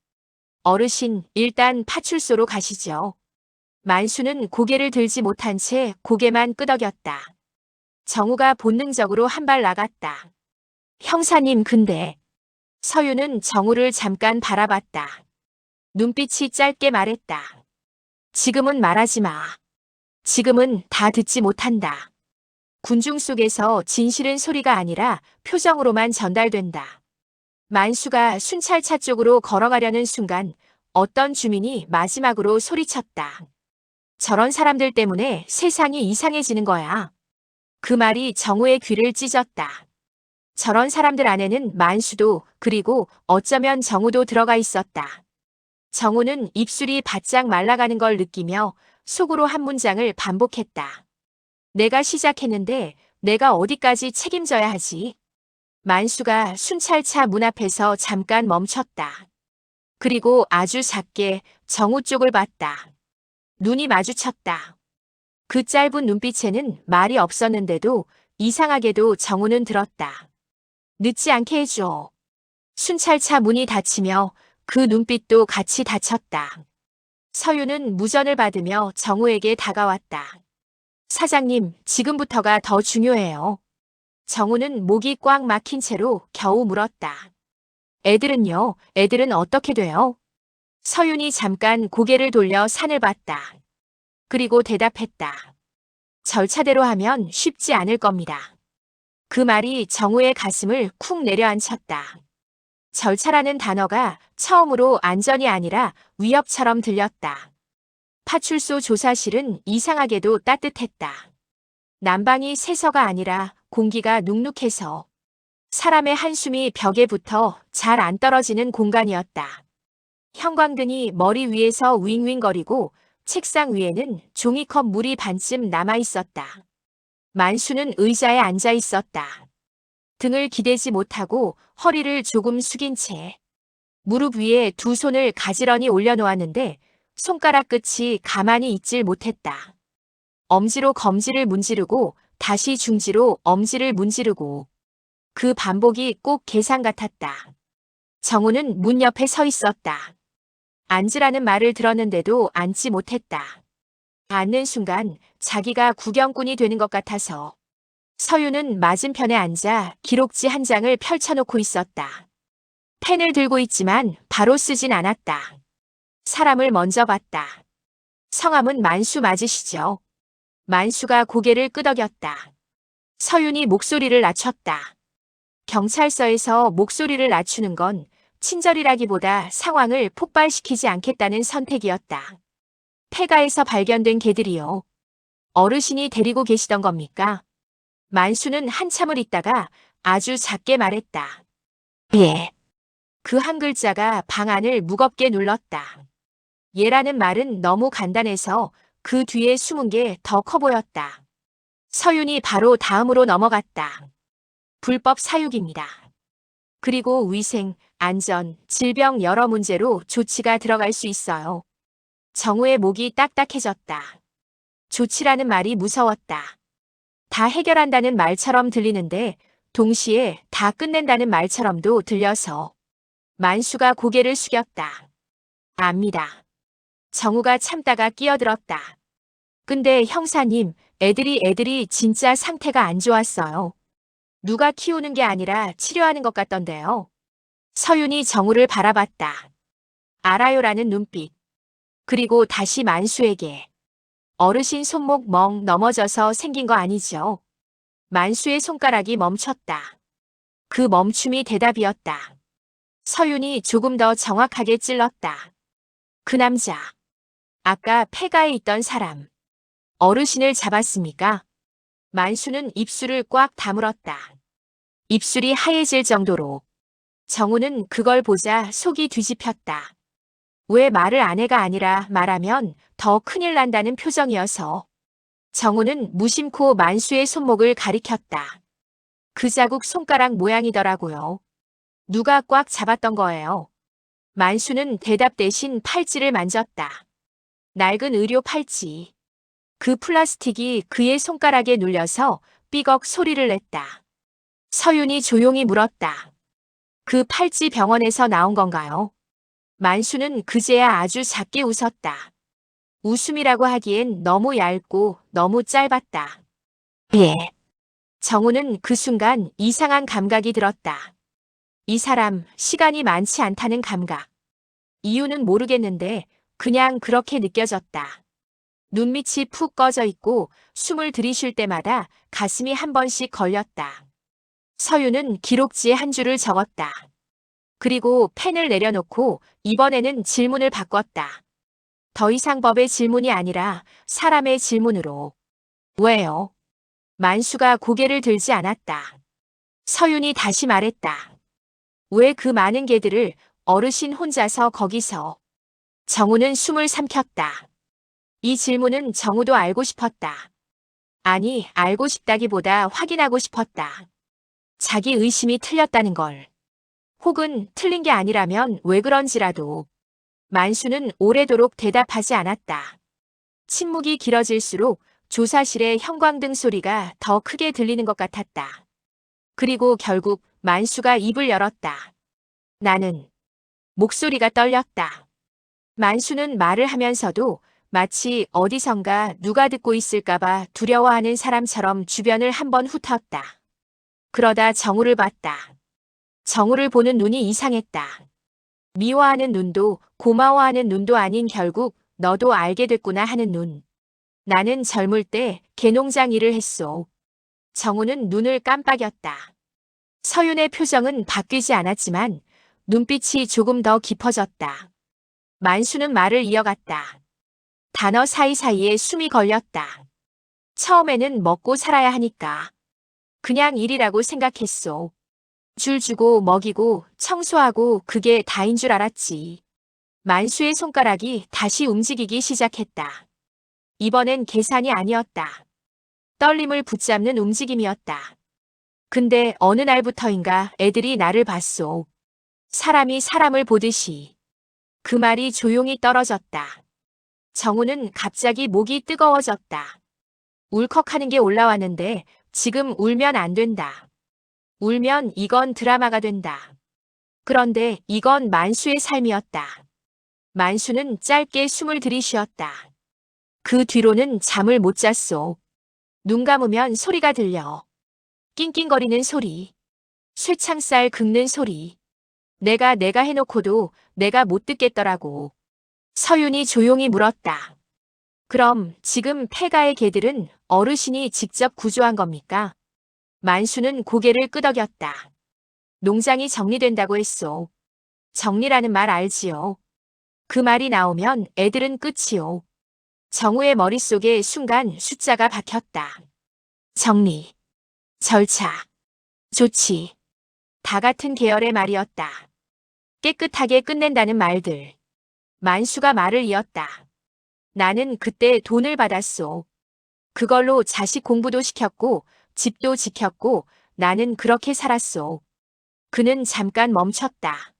어르신, 일단 파출소로 가시죠. 만수는 고개를 들지 못한 채 고개만 끄덕였다. 정우가 본능적으로 한 발 나갔다. 형사님 근데. 서윤은 정우를 잠깐 바라봤다. 눈빛이 짧게 말했다. 지금은 말하지 마. 지금은 다 듣지 못한다. 군중 속에서 진실은 소리가 아니라 표정으로만 전달된다. 만수가 순찰차 쪽으로 걸어가려는 순간 어떤 주민이 마지막으로 소리쳤다. 저런 사람들 때문에 세상이 이상해지는 거야. 그 말이 정우의 귀를 찢었다. 저런 사람들 안에는 만수도 그리고 어쩌면 정우도 들어가 있었다. 정우는 입술이 바짝 말라가는 걸 느끼며 속으로 한 문장을 반복했다. 내가 시작했는데 내가 어디까지 책임져야 하지? 만수가 순찰차 문 앞에서 잠깐 멈췄다. 그리고 아주 작게 정우 쪽을 봤다. 눈이 마주쳤다. 그 짧은 눈빛에는 말이 없었는데도 이상하게도 정우는 들었다. 늦지 않게 해줘. 순찰차 문이 닫히며 그 눈빛도 같이 닫혔다. 서윤은 무전을 받으며 정우에게 다가왔다. 사장님, 지금부터가 더 중요해요. 정우는 목이 꽉 막힌 채로 겨우 물었다. 애들은요? 애들은 어떻게 돼요? 서윤이 잠깐 고개를 돌려 산을 봤다. 그리고 대답했다. 절차대로 하면 쉽지 않을 겁니다. 그 말이 정우의 가슴을 쿵 내려앉혔다. 절차라는 단어가 처음으로 안전이 아니라 위협처럼 들렸다. 파출소 조사실은 이상하게도 따뜻했다. 난방이 새서가 아니라 공기가 눅눅해서 사람의 한숨이 벽에 붙어 잘 안 떨어지는 공간이었다. 형광등이 머리 위에서 윙윙거리고 책상 위에는 종이컵 물이 반쯤 남아 있었다. 만수는 의자에 앉아 있었다. 등을 기대지 못하고 허리를 조금 숙인 채 무릎 위에 두 손을 가지런히 올려놓았는데 손가락 끝이 가만히 있질 못했다. 엄지로 검지를 문지르고 다시 중지로 엄지를 문지르고 그 반복이 꼭 계산 같았다. 정우는 문 옆에 서 있었다. 앉으라는 말을 들었는데도 앉지 못했다. 앉는 순간 자기가 구경꾼이 되는 것 같아서 서윤은 맞은편에 앉아 기록지 한 장을 펼쳐놓고 있었다. 펜을 들고 있지만 바로 쓰진 않았다. 사람을 먼저 봤다. 성함은 만수 맞으시죠? 만수가 고개를 끄덕였다. 서윤이 목소리를 낮췄다. 경찰서에서 목소리를 낮추는 건 친절이라기보다 상황을 폭발시키지 않겠다는 선택이었다. 폐가에서 발견된 개들이요. 어르신이 데리고 계시던 겁니까? 만수는 한참을 있다가 아주 작게 말했다. 예. 그 한 글자가 방 안을 무겁게 눌렀다. 예라는 말은 너무 간단해서 그 뒤에 숨은 게 더 커 보였다. 서윤이 바로 다음으로 넘어갔다. 불법 사육입니다. 그리고 위생, 안전, 질병 여러 문제로 조치가 들어갈 수 있어요. 정우의 목이 딱딱해졌다. 조치라는 말이 무서웠다. 다 해결한다는 말처럼 들리는데 동시에 다 끝낸다는 말처럼도 들려서 만수가 고개를 숙였다. 압니다. 정우가 참다가 끼어들었다. 근데 형사님, 애들이 진짜 상태가 안 좋았어요. 누가 키우는 게 아니라 치료하는 것 같던데요. 서윤이 정우를 바라봤다. 알아요라는 눈빛. 그리고 다시 만수에게. 어르신 손목 멍 넘어져서 생긴 거 아니죠? 만수의 손가락이 멈췄다. 그 멈춤이 대답이었다. 서윤이 조금 더 정확하게 찔렀다. 그 남자. 아까 폐가에 있던 사람. 어르신을 잡았습니까? 만수는 입술을 꽉 다물었다. 입술이 하얘질 정도로. 정우는 그걸 보자 속이 뒤집혔다. 왜 말을 아내가 아니라 말하면 더 큰일 난다는 표정이어서. 정우는 무심코 만수의 손목을 가리켰다. 그 자국 손가락 모양이더라고요. 누가 꽉 잡았던 거예요. 만수는 대답 대신 팔찌를 만졌다. 낡은 의료 팔찌. 그 플라스틱이 그의 손가락에 눌려서 삐걱 소리를 냈다. 서윤이 조용히 물었다. 그 팔찌 병원에서 나온 건가요? 만수는 그제야 아주 작게 웃었다. 웃음이라고 하기엔 너무 얇고 너무 짧았다. 예. 정우는 그 순간 이상한 감각이 들었다. 이 사람 시간이 많지 않다는 감각. 이유는 모르겠는데 그냥 그렇게 느껴졌다. 눈밑이 푹 꺼져 있고 숨을 들이쉴 때마다 가슴이 한 번씩 걸렸다. 서윤은 기록지에 한 줄을 적었다. 그리고 펜을 내려놓고 이번에는 질문을 바꿨다. 더 이상 법의 질문이 아니라 사람의 질문으로. 왜요? 만수가 고개를 들지 않았다. 서윤이 다시 말했다. 왜 그 많은 개들을 어르신 혼자서 거기서. 정우는 숨을 삼켰다. 이 질문은 정우도 알고 싶었다. 아니, 알고 싶다기보다 확인하고 싶었다. 자기 의심이 틀렸다는 걸. 혹은 틀린 게 아니라면 왜 그런지라도. 만수는 오래도록 대답하지 않았다. 침묵이 길어질수록 조사실의 형광등 소리가 더 크게 들리는 것 같았다. 그리고 결국 만수가 입을 열었다. 나는. 목소리가 떨렸다. 만수는 말을 하면서도 마치 어디선가 누가 듣고 있을까봐 두려워하는 사람처럼 주변을 한번 훑었다. 그러다 정우를 봤다. 정우를 보는 눈이 이상했다. 미워하는 눈도 고마워하는 눈도 아닌 결국 너도 알게 됐구나 하는 눈. 나는 젊을 때 개농장 일을 했소. 정우는 눈을 깜빡였다. 서윤의 표정은 바뀌지 않았지만 눈빛이 조금 더 깊어졌다. 만수는 말을 이어갔다. 단어 사이사이에 숨이 걸렸다. 처음에는 먹고 살아야 하니까. 그냥 일이라고 생각했소. 줄 주고 먹이고 청소하고 그게 다인 줄 알았지. 만수의 손가락이 다시 움직이기 시작했다. 이번엔 계산이 아니었다. 떨림을 붙잡는 움직임이었다. 근데 어느 날부터인가 애들이 나를 봤소. 사람이 사람을 보듯이. 그 말이 조용히 떨어졌다. 정우는 갑자기 목이 뜨거워졌다. 울컥하는 게 올라왔는데 지금 울면 안 된다. 울면 이건 드라마가 된다. 그런데 이건 만수의 삶이었다. 만수는 짧게 숨을 들이쉬었다. 그 뒤로는 잠을 못 잤소. 눈 감으면 소리가 들려. 낑낑거리는 소리. 쇠창살 긁는 소리. 내가 해놓고도 내가 못 듣겠더라고. 서윤이 조용히 물었다. 그럼 지금 폐가의 개들은 어르신이 직접 구조한 겁니까? 만수는 고개를 끄덕였다. 농장이 정리된다고 했소. 정리라는 말 알지요. 그 말이 나오면 애들은 끝이요. 정우의 머릿속에 순간 숫자가 박혔다. 정리, 절차, 좋지. 다 같은 계열의 말이었다. 깨끗하게 끝낸다는 말들. 만수가 말을 이었다. 나는 그때 돈을 받았소. 그걸로 자식 공부도 시켰고 집도 지켰고 나는 그렇게 살았소. 그는 잠깐 멈췄다.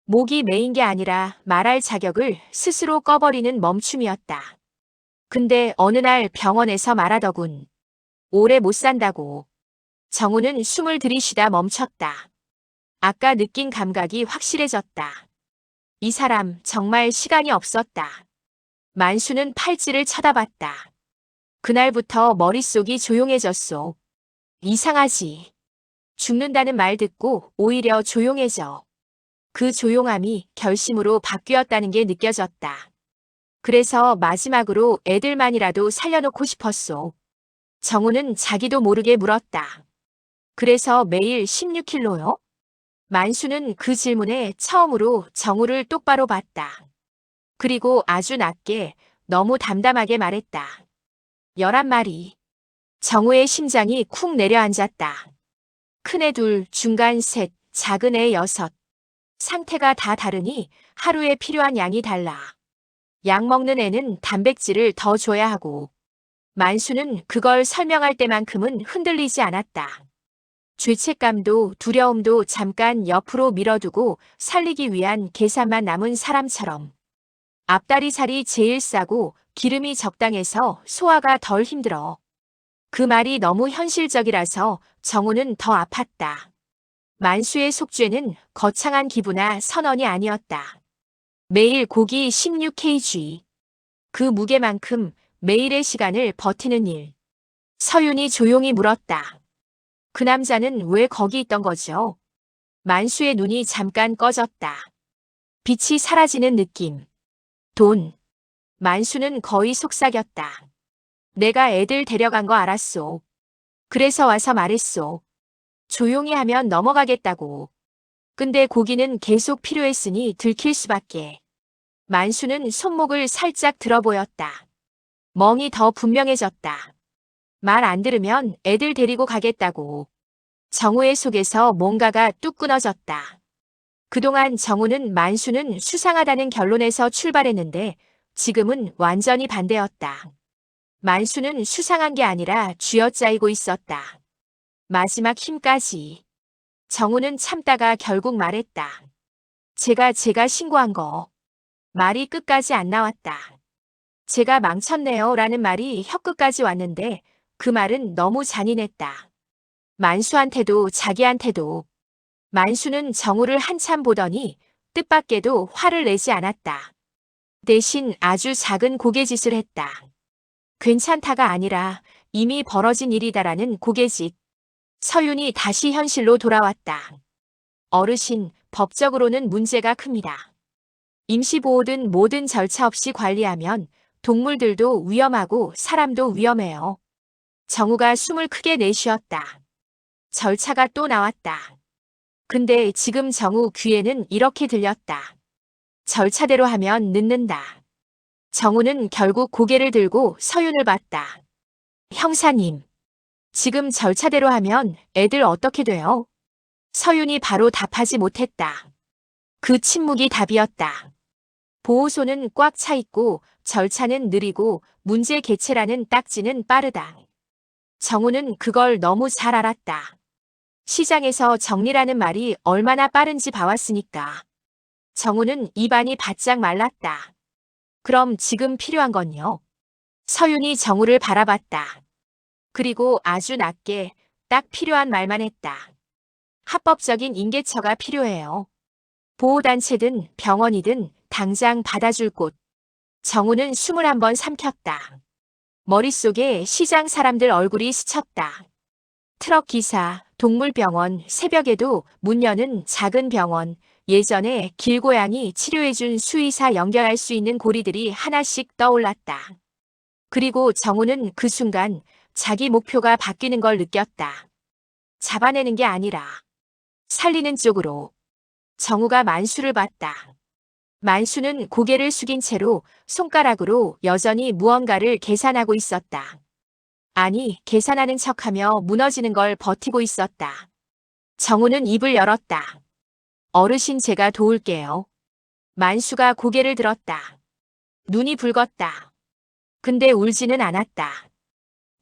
목이 메인 게 아니라 말할 자격을 스스로 꺼버리는 멈춤이었다. 근데 어느 날 병원에서 말하더군. 오래 못 산다고. 정우는 숨을 들이쉬다 멈췄다. 아까 느낀 감각이 확실해졌다. 이 사람 정말 시간이 없었다. 만수는 팔찌를 쳐다봤다. 그날부터 머릿속이 조용해졌소. 이상하지. 죽는다는 말 듣고 오히려 조용해져. 그 조용함이 결심으로 바뀌었다는 게 느껴졌다. 그래서 마지막으로 애들만이라도 살려놓고 싶었소. 정우는 자기도 모르게 물었다. 그래서 매일 16kg요? 만수는 그 질문에 처음으로 정우를 똑바로 봤다. 그리고 아주 낮게 너무 담담하게 말했다. 11마리. 정우의 심장이 쿵 내려앉았다. 큰애 둘, 중간 셋, 작은 애 6. 상태가 다 다르니 하루에 필요한 양이 달라. 약 먹는 애는 단백질을 더 줘야 하고. 만수는 그걸 설명할 때만큼은 흔들리지 않았다. 죄책감도 두려움도 잠깐 옆으로 밀어두고 살리기 위한 계산만 남은 사람처럼. 앞다리살이 제일 싸고 기름이 적당해서 소화가 덜 힘들어. 그 말이 너무 현실적이라서 정우는 더 아팠다. 만수의 속죄는 거창한 기부나 선언이 아니었다. 매일 고기 16kg. 그 무게만큼 매일의 시간을 버티는 일. 서윤이 조용히 물었다. 그 남자는 왜 거기 있던 거죠? 만수의 눈이 잠깐 꺼졌다. 빛이 사라지는 느낌. 돈. 만수는 거의 속삭였다. 내가 애들 데려간 거 알았소. 그래서 와서 말했소. 조용히 하면 넘어가겠다고. 근데 고기는 계속 필요했으니 들킬 수밖에. 만수는 손목을 살짝 들어보였다. 멍이 더 분명해졌다. 말 안 들으면 애들 데리고 가겠다고. 정우의 속에서 뭔가가 뚝 끊어졌다. 그동안 정우는 만수는 수상하다는 결론에서 출발했는데 지금은 완전히 반대였다. 만수는 수상한 게 아니라 쥐어짜이고 있었다. 마지막 힘까지. 정우는 참다가 결국 말했다. 제가 신고한 거. 말이 끝까지 안 나왔다. 제가 망쳤네요 라는 말이 혀끝까지 왔는데 그 말은 너무 잔인했다. 만수한테도 자기한테도. 만수는 정우를 한참 보더니 뜻밖에도 화를 내지 않았다. 대신 아주 작은 고개짓을 했다. 괜찮다가 아니라 이미 벌어진 일이다라는 고개짓. 서윤이 다시 현실로 돌아왔다. 어르신, 법적으로는 문제가 큽니다. 임시보호든 뭐든 절차 없이 관리하면 동물들도 위험하고 사람도 위험해요. 정우가 숨을 크게 내쉬었다. 절차가 또 나왔다. 근데 지금 정우 귀에는 이렇게 들렸다. 절차대로 하면 늦는다. 정우는 결국 고개를 들고 서윤을 봤다. 형사님, 지금 절차대로 하면 애들 어떻게 돼요? 서윤이 바로 답하지 못했다. 그 침묵이 답이었다. 보호소는 꽉 차 있고 절차는 느리고 문제 개체라는 딱지는 빠르다. 정우는 그걸 너무 잘 알았다. 시장에서 정리라는 말이 얼마나 빠른지 봐왔으니까. 정우는 입안이 바짝 말랐다. 그럼 지금 필요한 건요? 서윤이 정우를 바라봤다. 그리고 아주 낮게 딱 필요한 말만 했다. 합법적인 인계처가 필요해요. 보호단체든 병원이든 당장 받아줄 곳. 정우는 숨을 한번 삼켰다. 머릿속에 시장 사람들 얼굴이 스쳤다. 트럭 기사, 동물병원, 새벽에도 문 여는 작은 병원, 예전에 길고양이 치료해준 수의사 연결할 수 있는 고리들이 하나씩 떠올랐다. 그리고 정우는 그 순간 자기 목표가 바뀌는 걸 느꼈다. 잡아내는 게 아니라 살리는 쪽으로. 정우가 만수를 봤다. 만수는 고개를 숙인 채로 손가락으로 여전히 무언가를 계산하고 있었다. 아니, 계산하는 척하며 무너지는 걸 버티고 있었다. 정우는 입을 열었다. 어르신 제가 도울게요. 만수가 고개를 들었다. 눈이 붉었다. 근데 울지는 않았다.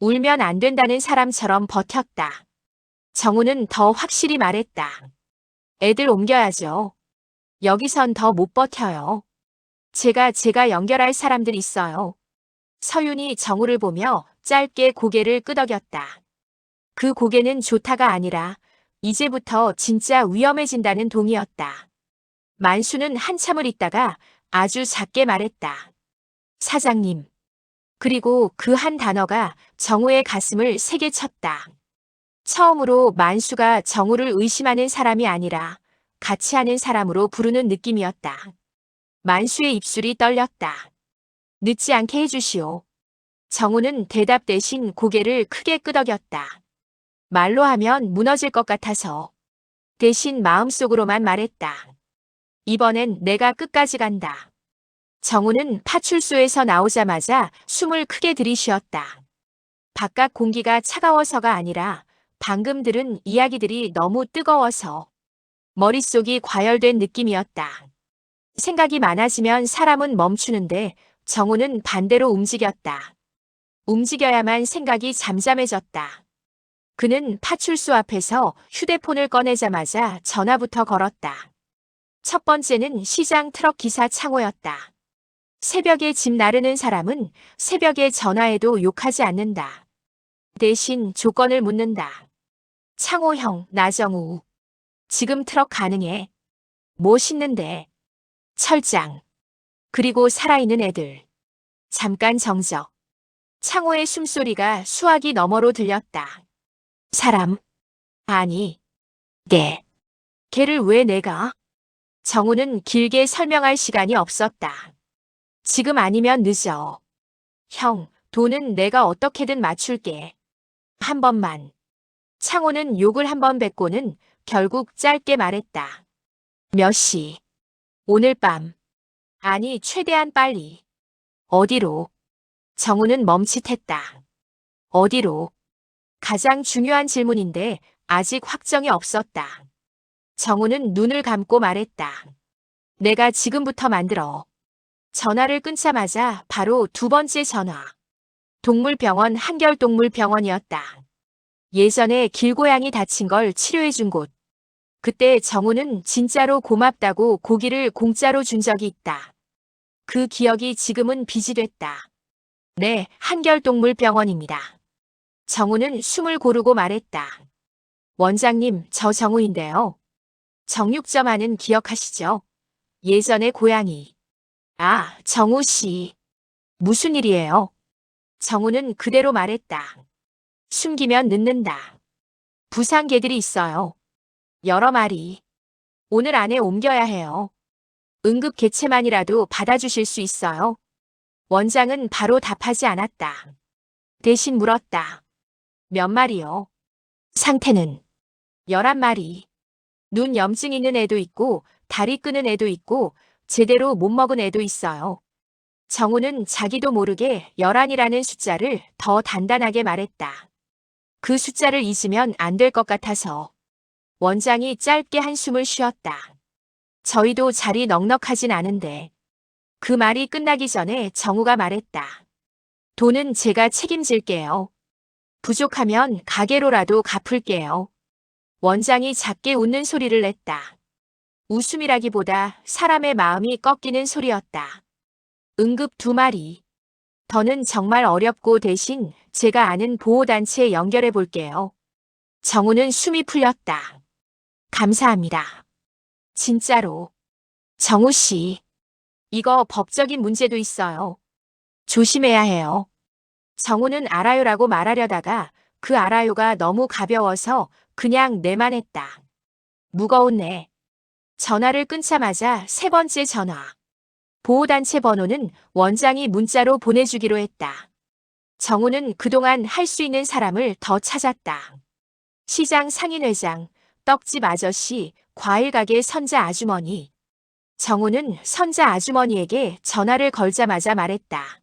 울면 안 된다는 사람처럼 버텼다. 정우는 더 확실히 말했다. 애들 옮겨야죠. 여기선 더 못 버텨요. 제가 연결할 사람들 있어요. 서윤이 정우를 보며 짧게 고개를 끄덕였다. 그 고개는 좋다가 아니라 이제부터 진짜 위험해진다는 동이었다. 만수는 한참을 있다가 아주 작게 말했다. 사장님. 그리고 그 한 단어가 정우의 가슴을 세게 쳤다. 처음으로 만수가 정우를 의심하는 사람이 아니라 같이 하는 사람으로 부르는 느낌이었다. 만수의 입술이 떨렸다. 늦지 않게 해주시오. 정우는 대답 대신 고개를 크게 끄덕였다. 말로 하면 무너질 것 같아서. 대신 마음속으로만 말했다. 이번엔 내가 끝까지 간다. 정우는 파출소에서 나오자마자 숨을 크게 들이쉬었다. 바깥 공기가 차가워서가 아니라 방금 들은 이야기들이 너무 뜨거워서 머릿속이 과열된 느낌이었다. 생각이 많아지면 사람은 멈추는데 정우는 반대로 움직였다. 움직여야만 생각이 잠잠해졌다. 그는 파출소 앞에서 휴대폰을 꺼내자마자 전화부터 걸었다. 첫 번째는 시장 트럭 기사 창호였다. 새벽에 집 나르는 사람은 새벽에 전화해도 욕하지 않는다. 대신 조건을 묻는다. 창호 형, 나정우. 지금 트럭 가능해? 뭐 싣는데? 철장. 그리고 살아있는 애들. 잠깐 정적. 창호의 숨소리가 수화기 너머로 들렸다. 사람. 아니. 개. 걔를 왜 내가? 정우는 길게 설명할 시간이 없었다. 지금 아니면 늦어. 형, 돈은 내가 어떻게든 맞출게. 한 번만. 창호는 욕을 한 번 뱉고는 결국 짧게 말했다. 몇 시? 오늘 밤. 아니, 최대한 빨리. 어디로? 정우는 멈칫했다. 어디로? 가장 중요한 질문인데 아직 확정이 없었다. 정우는 눈을 감고 말했다. 내가 지금부터 만들어. 전화를 끊자마자 바로 두 번째 전화. 동물병원 한결동물병원이었다. 예전에 길고양이 다친 걸 치료해준 곳. 그때 정우는 진짜로 고맙다고 고기를 공짜로 준 적이 있다. 그 기억이 지금은 빚이 됐다. 네, 한결동물병원입니다. 정우는 숨을 고르고 말했다. 원장님, 저 정우인데요. 정육점 하는 기억하시죠? 예전에 고양이. 아, 정우 씨. 무슨 일이에요? 정우는 그대로 말했다. 숨기면 늦는다. 부상 개들이 있어요. 여러 마리. 오늘 안에 옮겨야 해요. 응급 개체만이라도 받아주실 수 있어요? 원장은 바로 답하지 않았다. 대신 물었다. 몇 마리요? 상태는 11마리. 눈 염증 있는 애도 있고 다리 끄는 애도 있고 제대로 못 먹은 애도 있어요. 정우는 자기도 모르게 11이라는 숫자를 더 단단하게 말했다. 그 숫자를 잊으면 안 될 것 같아서. 원장이 짧게 한숨을 쉬었다. 저희도 자리 넉넉하진 않은데. 그 말이 끝나기 전에 정우가 말했다. 돈은 제가 책임질게요. 부족하면 가게로라도 갚을게요. 원장이 작게 웃는 소리를 냈다. 웃음이라기보다 사람의 마음이 꺾이는 소리였다. 응급 2마리. 더는 정말 어렵고 대신 제가 아는 보호단체에 연결해 볼게요. 정우는 숨이 풀렸다. 감사합니다. 진짜로. 정우 씨. 이거 법적인 문제도 있어요. 조심해야 해요. 정우는 알아요라고 말하려다가 그 알아요가 너무 가벼워서 그냥 내만 했다. 무거운 내. 전화를 끊자마자 세 번째 전화. 보호단체 번호는 원장이 문자로 보내주기로 했다. 정우는 그동안 할 수 있는 사람을 더 찾았다. 시장 상인회장, 떡집 아저씨, 과일가게 선자 아주머니. 정우는 선자 아주머니에게 전화를 걸자마자 말했다.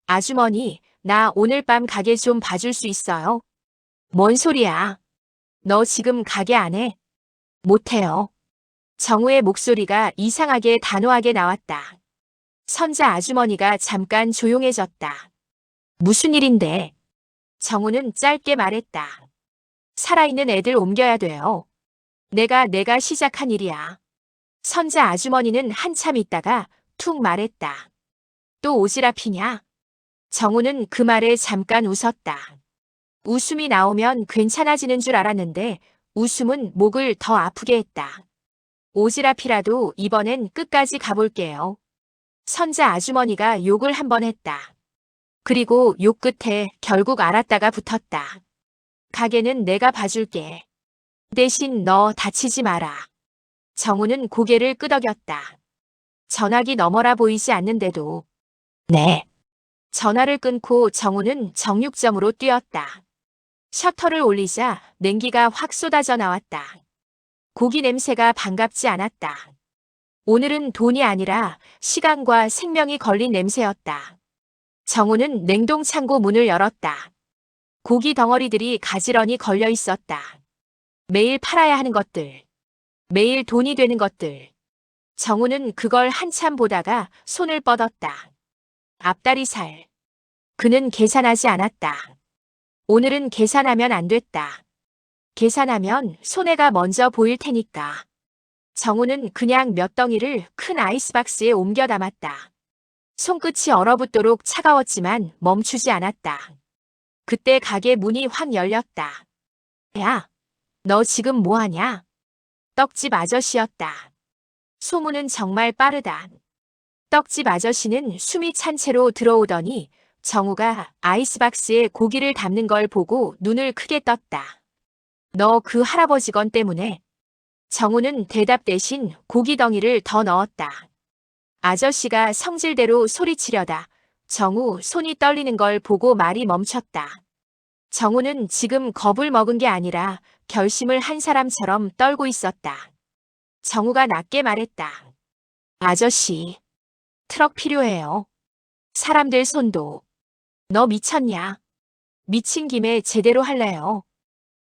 아주머니, 나 오늘 밤 가게 좀 봐줄 수 있어요? 뭔 소리야? 너 지금 가게 안 해? 못해요. 정우의 목소리가 이상하게 단호하게 나왔다. 선자 아주머니가 잠깐 조용해졌다. 무슨 일인데? 정우는 짧게 말했다. 살아있는 애들 옮겨야 돼요. 내가 시작한 일이야. 선자 아주머니는 한참 있다가 툭 말했다. 또 오지랖이냐? 정우는 그 말에 잠깐 웃었다. 웃음이 나오면 괜찮아지는 줄 알았는데 웃음은 목을 더 아프게 했다. 오지랖이라도 이번엔 끝까지 가볼게요. 선자 아주머니가 욕을 한 번 했다. 그리고 욕 끝에 결국 알았다가 붙었다. 가게는 내가 봐줄게. 대신 너 다치지 마라. 정우는 고개를 끄덕였다. 전화기 너머라 보이지 않는데도. 네. 전화를 끊고 정우는 정육점으로 뛰었다. 셔터를 올리자 냉기가 확 쏟아져 나왔다. 고기 냄새가 반갑지 않았다. 오늘은 돈이 아니라 시간과 생명이 걸린 냄새였다. 정우는 냉동창고 문을 열었다. 고기 덩어리들이 가지런히 걸려 있었다. 매일 팔아야 하는 것들. 매일 돈이 되는 것들. 정우는 그걸 한참 보다가 손을 뻗었다. 앞다리살. 그는 계산하지 않았다. 오늘은 계산하면 안 됐다. 계산하면 손해가 먼저 보일 테니까. 정우는 그냥 몇 덩이를 큰 아이스박스에 옮겨 담았다. 손끝이 얼어붙도록 차가웠지만 멈추지 않았다. 그때 가게 문이 확 열렸다. 야, 너 지금 뭐하냐? 떡집 아저씨였다. 소문은 정말 빠르다. 떡집 아저씨는 숨이 찬 채로 들어오더니 정우가 아이스박스에 고기를 담는 걸 보고 눈을 크게 떴다. 너 그 할아버지건 때문에. 정우는 대답 대신 고기 덩이를 더 넣었다. 아저씨가 성질대로 소리치려다 정우 손이 떨리는 걸 보고 말이 멈췄다. 정우는 지금 겁을 먹은 게 아니라 결심을 한 사람처럼 떨고 있었다. 정우가 낮게 말했다. 아저씨, 트럭 필요해요. 사람들 손도. 너 미쳤냐? 미친 김에 제대로 할래요.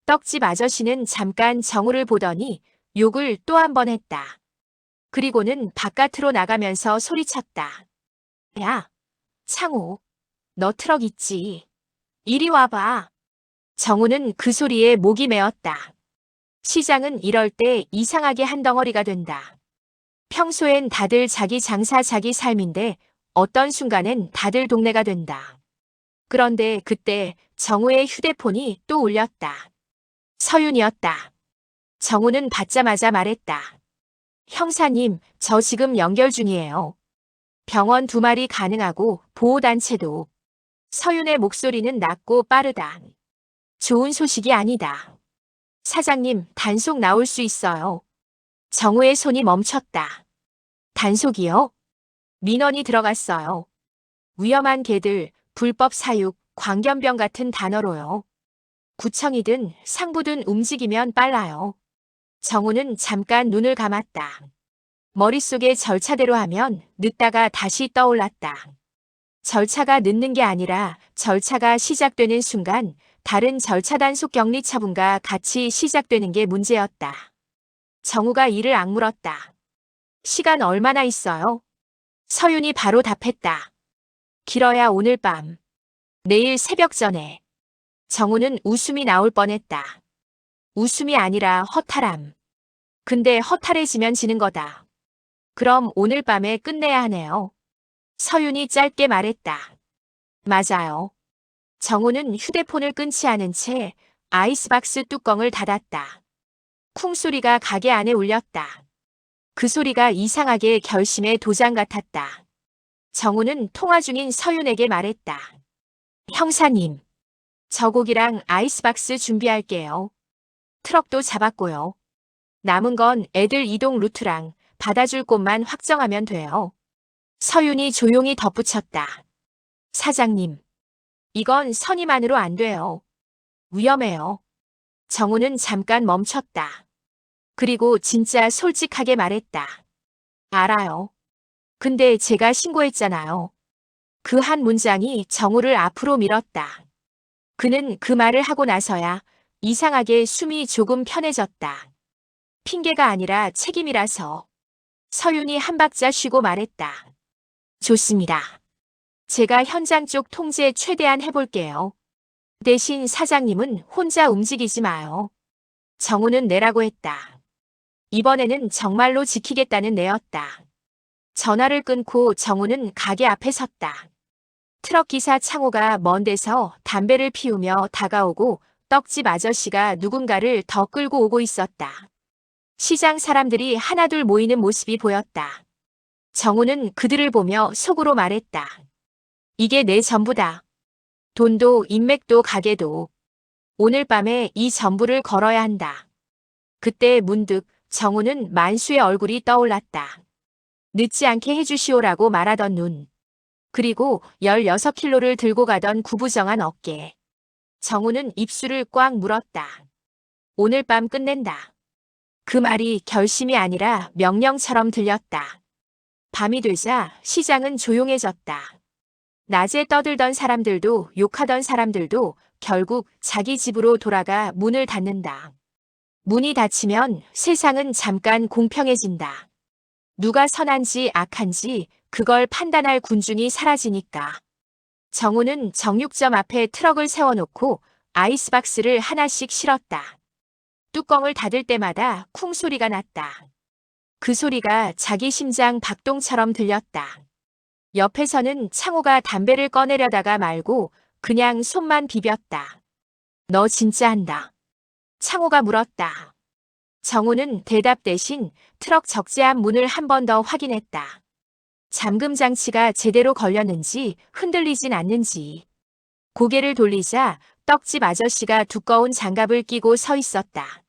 떡집 아저씨는 잠깐 정우를 보더니 욕을 또 한 번 했다. 그리고는 바깥으로 나가면서 소리쳤다. 야, 창호, 너 트럭 있지? 이리 와봐. 정우는 그 소리에 목이 메었다. 시장은 이럴 때 이상하게 한 덩어리가 된다. 평소엔 다들 자기 장사 자기 삶인데 어떤 순간엔 다들 동네가 된다. 그런데 그때 정우의 휴대폰이 또 울렸다. 서윤이었다. 정우는 받자마자 말했다. 형사님, 저 지금 연결 중이에요. 병원 2마리 가능하고 보호단체도. 서윤의 목소리는 낮고 빠르다. 좋은 소식이 아니다. 사장님, 단속 나올 수 있어요. 정우의 손이 멈췄다. 단속이요? 민원이 들어갔어요. 위험한 개들, 불법 사육, 광견병 같은 단어로요. 구청이든 상부든 움직이면 빨라요. 정우는 잠깐 눈을 감았다. 머릿속에 절차대로 하면 늦다가 다시 떠올랐다. 절차가 늦는 게 아니라 절차가 시작되는 순간 다른 절차 단속 격리 처분과 같이 시작되는 게 문제였다. 정우가 이를 악물었다. 시간 얼마나 있어요? 서윤이 바로 답했다. 길어야 오늘 밤. 내일 새벽 전에. 정우는 웃음이 나올 뻔했다. 웃음이 아니라 허탈함. 근데 허탈해지면 지는 거다. 그럼 오늘 밤에 끝내야 하네요. 서윤이 짧게 말했다. 맞아요. 정우는 휴대폰을 끊지 않은 채 아이스박스 뚜껑을 닫았다. 쿵 소리가 가게 안에 울렸다. 그 소리가 이상하게 결심의 도장 같았다. 정우는 통화 중인 서윤에게 말했다. 형사님, 저 고기랑 아이스박스 준비할게요. 트럭도 잡았고요. 남은 건 애들 이동 루트랑 받아줄 곳만 확정하면 돼요. 서윤이 조용히 덧붙였다. 사장님, 이건 선의만으로 안 돼요. 위험해요. 정우는 잠깐 멈췄다. 그리고 진짜 솔직하게 말했다. 알아요. 근데 제가 신고했잖아요. 그 한 문장이 정우를 앞으로 밀었다. 그는 그 말을 하고 나서야 이상하게 숨이 조금 편해졌다. 핑계가 아니라 책임이라서. 서윤이 한 박자 쉬고 말했다. 좋습니다. 제가 현장 쪽 통제 최대한 해볼게요. 대신 사장님은 혼자 움직이지 마요. 정우는 내라고 했다. 이번에는 정말로 지키겠다는 내였다. 전화를 끊고 정우는 가게 앞에 섰다. 트럭 기사 창호가 먼 데서 담배를 피우며 다가오고 떡집 아저씨가 누군가를 더 끌고 오고 있었다. 시장 사람들이 하나둘 모이는 모습이 보였다. 정우는 그들을 보며 속으로 말했다. 이게 내 전부다. 돈도 인맥도 가게도. 오늘 밤에 이 전부를 걸어야 한다. 그때 문득 정우는 만수의 얼굴이 떠올랐다. 늦지 않게 해주시오라고 말하던 눈. 그리고 16킬로를 들고 가던 구부정한 어깨. 정우는 입술을 꽉 물었다. 오늘 밤 끝낸다. 그 말이 결심이 아니라 명령처럼 들렸다. 밤이 되자 시장은 조용해졌다. 낮에 떠들던 사람들도 욕하던 사람들도 결국 자기 집으로 돌아가 문을 닫는다. 문이 닫히면 세상은 잠깐 공평해진다. 누가 선한지 악한지 그걸 판단할 군중이 사라지니까. 정우는 정육점 앞에 트럭을 세워놓고 아이스박스를 하나씩 실었다. 뚜껑을 닫을 때마다 쿵 소리가 났다. 그 소리가 자기 심장 박동처럼 들렸다. 옆에서는 창호가 담배를 꺼내려다가 말고 그냥 손만 비볐다. 너 진짜 한다. 창호가 물었다. 정우는 대답 대신 트럭 적재함 문을 한 번 더 확인했다. 잠금 장치가 제대로 걸렸는지 흔들리진 않는지. 고개를 돌리자 떡집 아저씨가 두꺼운 장갑을 끼고 서 있었다.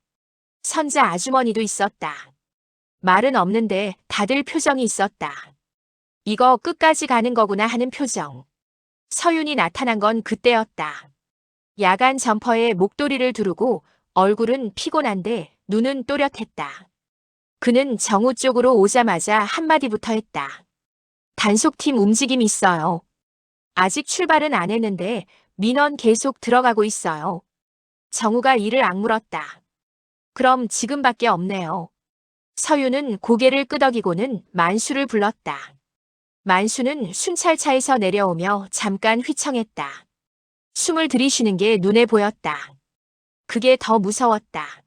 선자 아주머니도 있었다. 말은 없는데 다들 표정이 있었다. 이거 끝까지 가는 거구나 하는 표정. 서윤이 나타난 건 그때였다. 야간 점퍼에 목도리를 두르고 얼굴은 피곤한데 눈은 또렷했다. 그는 정우 쪽으로 오자마자 한마디부터 했다. 단속팀 움직임 있어요. 아직 출발은 안 했는데 민원 계속 들어가고 있어요. 정우가 이를 악물었다. 그럼 지금밖에 없네요. 서윤은 고개를 끄덕이고는 만수를 불렀다. 만수는 순찰차에서 내려오며 잠깐 휘청했다. 숨을 들이쉬는 게 눈에 보였다. 그게 더 무서웠다.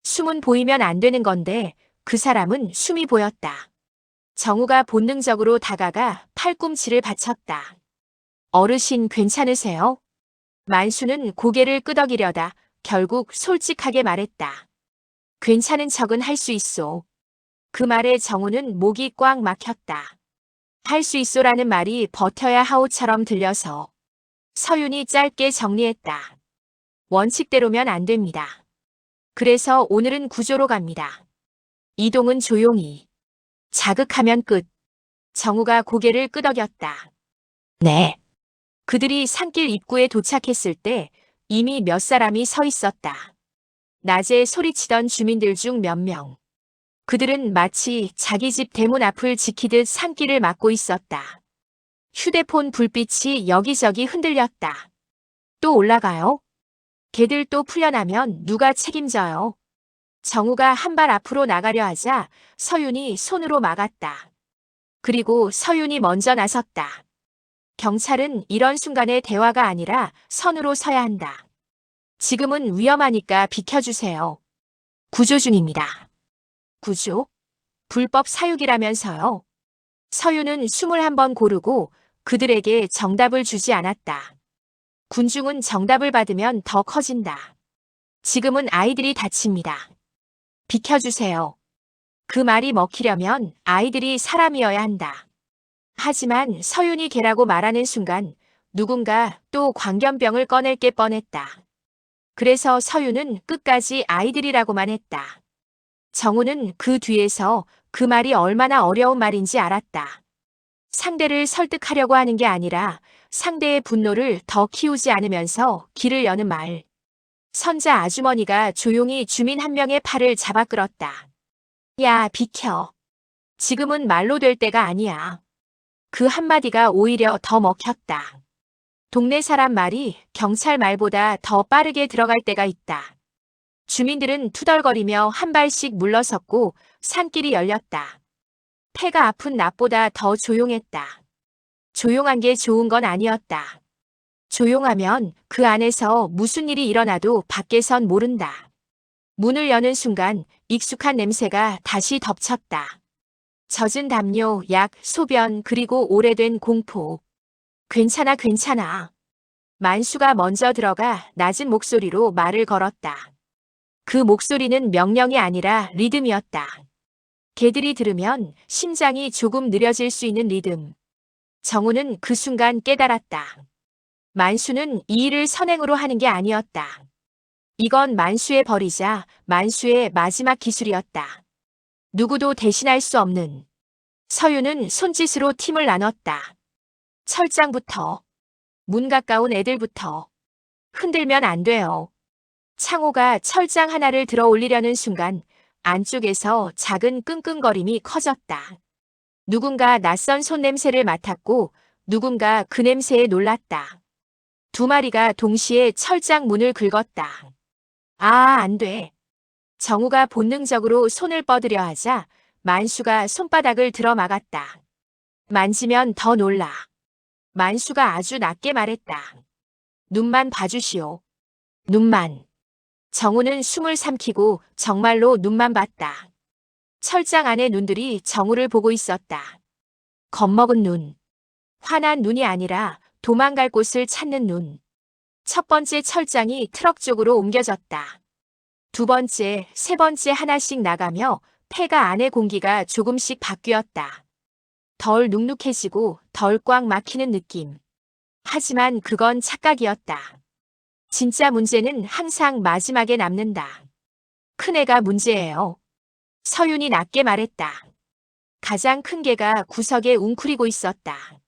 숨은 보이면 안 되는 건데 그 사람은 숨이 보였다. 정우가 본능적으로 다가가 팔꿈치를 받쳤다. 어르신 괜찮으세요? 만수는 고개를 끄덕이려다 결국 솔직하게 말했다. 괜찮은 척은 할 수 있소. 그 말에 정우는 목이 꽉 막혔다. 할 수 있소라는 말이 버텨야 하오처럼 들려서. 서윤이 짧게 정리했다. 원칙대로면 안 됩니다. 그래서 오늘은 구조로 갑니다. 이동은 조용히. 자극하면 끝. 정우가 고개를 끄덕였다. 네. 그들이 산길 입구에 도착했을 때 이미 몇 사람이 서 있었다. 낮에 소리치던 주민들 중 몇 명. 그들은 마치 자기 집 대문 앞을 지키듯 산길을 막고 있었다. 휴대폰 불빛이 여기저기 흔들렸다. 또 올라가요? 걔들 또 풀려나면 누가 책임져요? 정우가 한 발 앞으로 나가려 하자 서윤이 손으로 막았다. 그리고 서윤이 먼저 나섰다. 경찰은 이런 순간에 대화가 아니라 선으로 서야 한다. 지금은 위험하니까 비켜주세요. 구조 중입니다. 구조? 불법 사육이라면서요. 서윤은 숨을 한번 고르고 그들에게 정답을 주지 않았다. 군중은 정답을 받으면 더 커진다. 지금은 아이들이 다칩니다. 비켜주세요. 그 말이 먹히려면 아이들이 사람이어야 한다. 하지만 서윤이 걔라고 말하는 순간 누군가 또 광견병을 꺼낼 게 뻔했다. 그래서 서윤은 끝까지 아이들이라고만 했다. 정우는 그 뒤에서 그 말이 얼마나 어려운 말인지 알았다. 상대를 설득하려고 하는 게 아니라 상대의 분노를 더 키우지 않으면서 길을 여는 말. 선자 아주머니가 조용히 주민 한 명의 팔을 잡아 끌었다. 야, 비켜. 지금은 말로 될 때가 아니야. 그 한마디가 오히려 더 먹혔다. 동네 사람 말이 경찰 말보다 더 빠르게 들어갈 때가 있다. 주민들은 투덜거리며 한 발씩 물러섰고 산길이 열렸다. 폐가 아픈 낮보다 더 조용했다. 조용한 게 좋은 건 아니었다. 조용하면 그 안에서 무슨 일이 일어나도 밖에선 모른다. 문을 여는 순간 익숙한 냄새가 다시 덮쳤다. 젖은 담요, 약, 소변, 그리고 오래된 공포. 괜찮아, 괜찮아. 만수가 먼저 들어가 낮은 목소리로 말을 걸었다. 그 목소리는 명령이 아니라 리듬이었다. 개들이 들으면 심장이 조금 느려질 수 있는 리듬. 정우는 그 순간 깨달았다. 만수는 이 일을 선행으로 하는 게 아니었다. 이건 만수의 벌이자 만수의 마지막 기술이었다. 누구도 대신할 수 없는. 서유는 손짓으로 팀을 나눴다. 철장부터, 문 가까운 애들부터. 흔들면 안 돼요. 창호가 철장 하나를 들어 올리려는 순간 안쪽에서 작은 끙끙거림이 커졌다. 누군가 낯선 손냄새를 맡았고 누군가 그 냄새에 놀랐다. 두 마리가 동시에 철장 문을 긁었다. 아, 안 돼. 정우가 본능적으로 손을 뻗으려 하자 만수가 손바닥을 들어 막았다. 만지면 더 놀라. 만수가 아주 낮게 말했다. 눈만 봐주시오. 눈만. 정우는 숨을 삼키고 정말로 눈만 봤다. 철장 안의 눈들이 정우를 보고 있었다. 겁먹은 눈. 화난 눈이 아니라 도망갈 곳을 찾는 눈. 첫 번째 철장이 트럭 쪽으로 옮겨졌다. 두 번째, 세 번째 하나씩 나가며 폐가 안의 공기가 조금씩 바뀌었다. 덜 눅눅해지고 덜 꽉 막히는 느낌. 하지만 그건 착각이었다. 진짜 문제는 항상 마지막에 남는다. 큰애가 문제예요. 서윤이 낮게 말했다. 가장 큰 개가 구석에 웅크리고 있었다.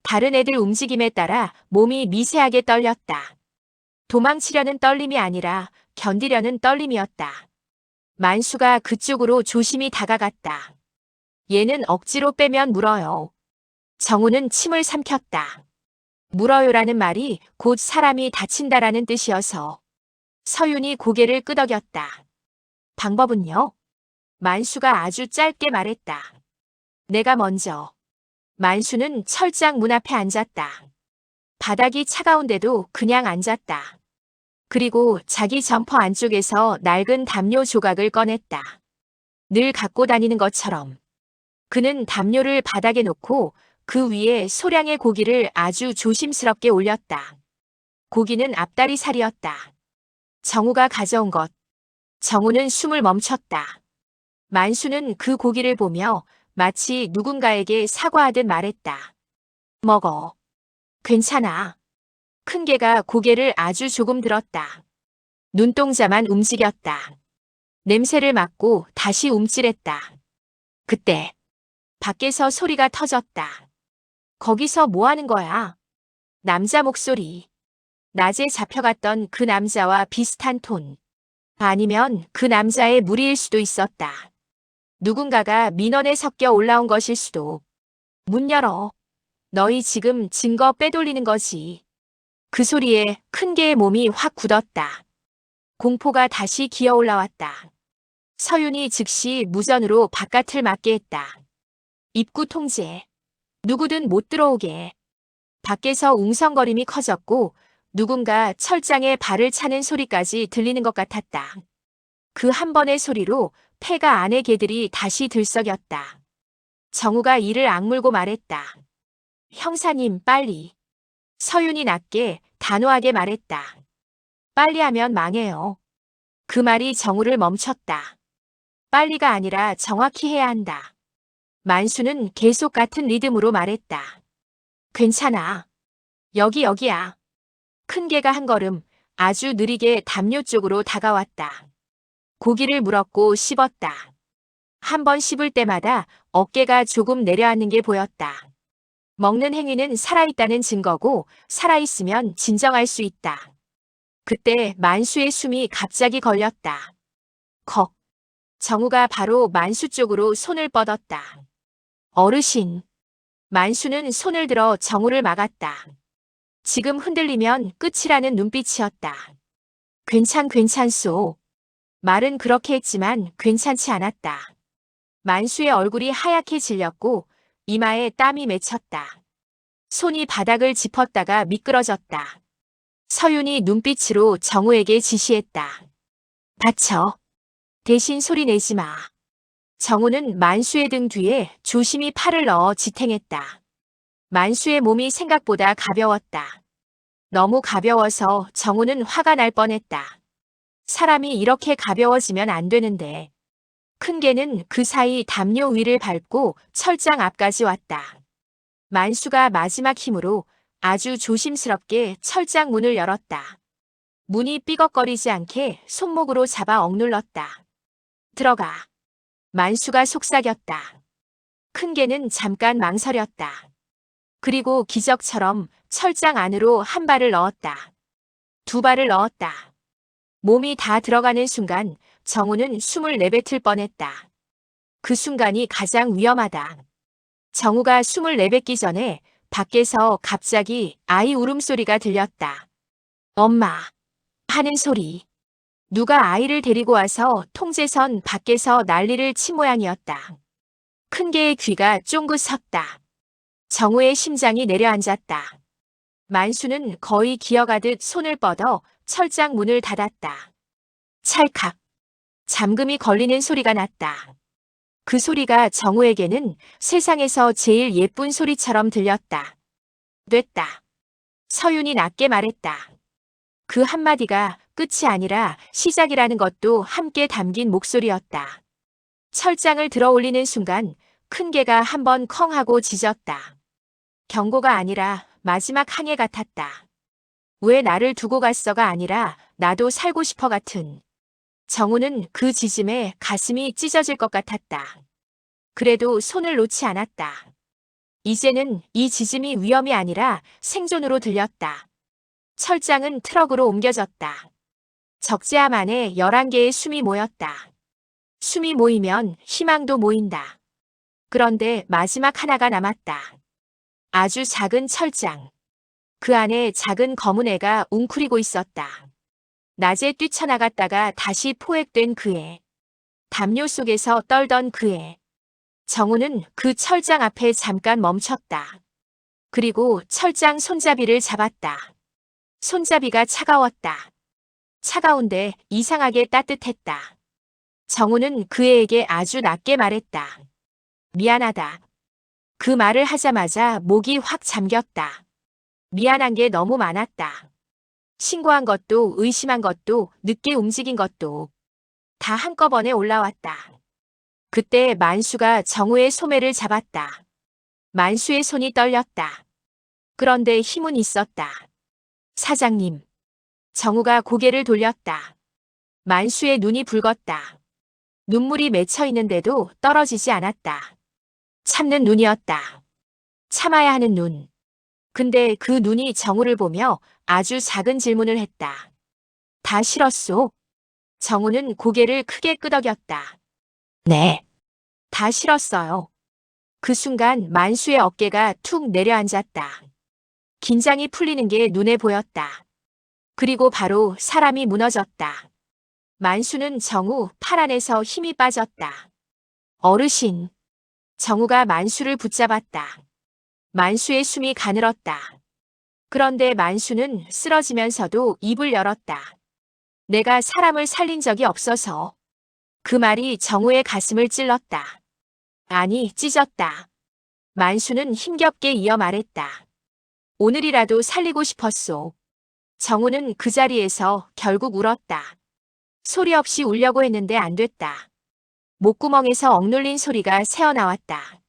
다른 애들 움직임에 따라 몸이 미세하게 떨렸다. 도망치려는 떨림이 아니라 견디려는 떨림이었다. 만수가 그쪽으로 조심히 다가갔다. 얘는 억지로 빼면 물어요. 정우는 침을 삼켰다. 물어요라는 말이 곧 사람이 다친다라는 뜻이어서. 서윤이 고개를 끄덕였다. 방법은요? 만수가 아주 짧게 말했다. 내가 먼저. 만수는 철장 문 앞에 앉았다. 바닥이 차가운데도 그냥 앉았다. 그리고 자기 점퍼 안쪽에서 낡은 담요 조각을 꺼냈다. 늘 갖고 다니는 것처럼. 그는 담요를 바닥에 놓고 그 위에 소량의 고기를 아주 조심스럽게 올렸다. 고기는 앞다리 살이었다. 정우가 가져온 것. 정우는 숨을 멈췄다. 만수는 그 고기를 보며 마치 누군가에게 사과하듯 말했다. 먹어. 괜찮아. 큰 개가 고개를 아주 조금 들었다. 눈동자만 움직였다. 냄새를 맡고 다시 움찔했다. 그때 밖에서 소리가 터졌다. 거기서 뭐 하는 거야? 남자 목소리. 낮에 잡혀갔던 그 남자와 비슷한 톤. 아니면 그 남자의 무리일 수도 있었다. 누군가가 민원에 섞여 올라온 것일 수도. 문 열어. 너희 지금 증거 빼돌리는 거지. 그 소리에 큰 개의 몸이 확 굳었다. 공포가 다시 기어 올라왔다. 서윤이 즉시 무전으로 바깥을 막게 했다. 입구 통제. 누구든 못 들어오게. 밖에서 웅성거림이 커졌고 누군가 철장에 발을 차는 소리까지 들리는 것 같았다. 그 한 번의 소리로 폐가 안의 개들이 다시 들썩였다. 정우가 이를 악물고 말했다. 형사님, 빨리. 서윤이 낮게 단호하게 말했다. 빨리 하면 망해요. 그 말이 정우를 멈췄다. 빨리가 아니라 정확히 해야 한다. 만수는 계속 같은 리듬으로 말했다. 괜찮아. 여기야. 큰 개가 한 걸음 아주 느리게 담요 쪽으로 다가왔다. 고기를 물었고 씹었다. 한 번 씹을 때마다 어깨가 조금 내려앉는 게 보였다. 먹는 행위는 살아있다는 증거고 살아있으면 진정할 수 있다. 그때 만수의 숨이 갑자기 걸렸다. 컥. 정우가 바로 만수 쪽으로 손을 뻗었다. 어르신. 만수는 손을 들어 정우를 막았다. 지금 흔들리면 끝이라는 눈빛이었다. 괜찮소. 말은 그렇게 했지만 괜찮지 않았다. 만수의 얼굴이 하얗게 질렸고 이마에 땀이 맺혔다. 손이 바닥을 짚었다가 미끄러졌다. 서윤이 눈빛으로 정우에게 지시했다. 다쳐. 대신 소리 내지 마. 정우는 만수의 등 뒤에 조심히 팔을 넣어 지탱했다. 만수의 몸이 생각보다 가벼웠다. 너무 가벼워서 정우는 화가 날 뻔했다. 사람이 이렇게 가벼워지면 안 되는데. 큰 개는 그 사이 담요 위를 밟고 철장 앞까지 왔다. 만수가 마지막 힘으로 아주 조심스럽게 철장 문을 열었다. 문이 삐걱거리지 않게 손목으로 잡아 억눌렀다. 들어가. 만수가 속삭였다. 큰 개는 잠깐 망설였다. 그리고 기적처럼 철장 안으로 한 발을 넣었다. 두 발을 넣었다. 몸이 다 들어가는 순간 정우는 숨을 내뱉을 뻔했다. 그 순간이 가장 위험하다. 정우가 숨을 내뱉기 전에 밖에서 갑자기 아이 울음소리가 들렸다. 엄마 하는 소리. 누가 아이를 데리고 와서 통제선 밖에서 난리를 친 모양이었다. 큰 개의 귀가 쫑긋 섰다. 정우의 심장이 내려앉았다. 만수는 거의 기어가듯 손을 뻗어 철장 문을 닫았다. 찰칵. 잠금이 걸리는 소리가 났다. 그 소리가 정우에게는 세상에서 제일 예쁜 소리처럼 들렸다. 됐다. 서윤이 낮게 말했다. 그 한마디가 끝이 아니라 시작이라는 것도 함께 담긴 목소리였다. 철장을 들어 올리는 순간 큰 개가 한번 컹 하고 짖었다. 경고가 아니라 마지막 항해 같았다. 왜 나를 두고 갔어가 아니라 나도 살고 싶어 같은. 정우는 그 짖음에 가슴이 찢어질 것 같았다. 그래도 손을 놓지 않았다. 이제는 이 짖음이 위험이 아니라 생존으로 들렸다. 철장은 트럭으로 옮겨졌다. 적재함 안에 11개의 숨이 모였다. 숨이 모이면 희망도 모인다. 그런데 마지막 하나가 남았다. 아주 작은 철장. 그 안에 작은 검은 애가 웅크리고 있었다. 낮에 뛰쳐나갔다가 다시 포획된 그 애. 담요 속에서 떨던 그 애. 정우는 그 철장 앞에 잠깐 멈췄다. 그리고 철장 손잡이를 잡았다. 손잡이가 차가웠다. 차가운데 이상하게 따뜻했다. 정우는 그 애에게 아주 낮게 말했다. 미안하다. 그 말을 하자마자 목이 확 잠겼다. 미안한 게 너무 많았다. 신고한 것도 의심한 것도 늦게 움직인 것도 다 한꺼번에 올라왔다. 그때 만수가 정우의 소매를 잡았다. 만수의 손이 떨렸다. 그런데 힘은 있었다. 사장님. 정우가 고개를 돌렸다. 만수의 눈이 붉었다. 눈물이 맺혀 있는데도 떨어지지 않았다. 참는 눈이었다. 참아야 하는 눈. 근데 그 눈이 정우를 보며 아주 작은 질문을 했다. 다 싫었소? 정우는 고개를 크게 끄덕였다. 네. 다 싫었어요. 그 순간 만수의 어깨가 툭 내려앉았다. 긴장이 풀리는 게 눈에 보였다. 그리고 바로 사람이 무너졌다. 만수는 정우 팔 안에서 힘이 빠졌다. 어르신. 정우가 만수를 붙잡았다. 만수의 숨이 가늘었다. 그런데 만수는 쓰러지면서도 입을 열었다. 내가 사람을 살린 적이 없어서. 그 말이 정우의 가슴을 찔렀다. 아니, 찢었다. 만수는 힘겹게 이어 말했다. 오늘이라도 살리고 싶었소. 정우는 그 자리에서 결국 울었다. 소리 없이 울려고 했는데 안 됐다. 목구멍에서 억눌린 소리가 새어나왔다.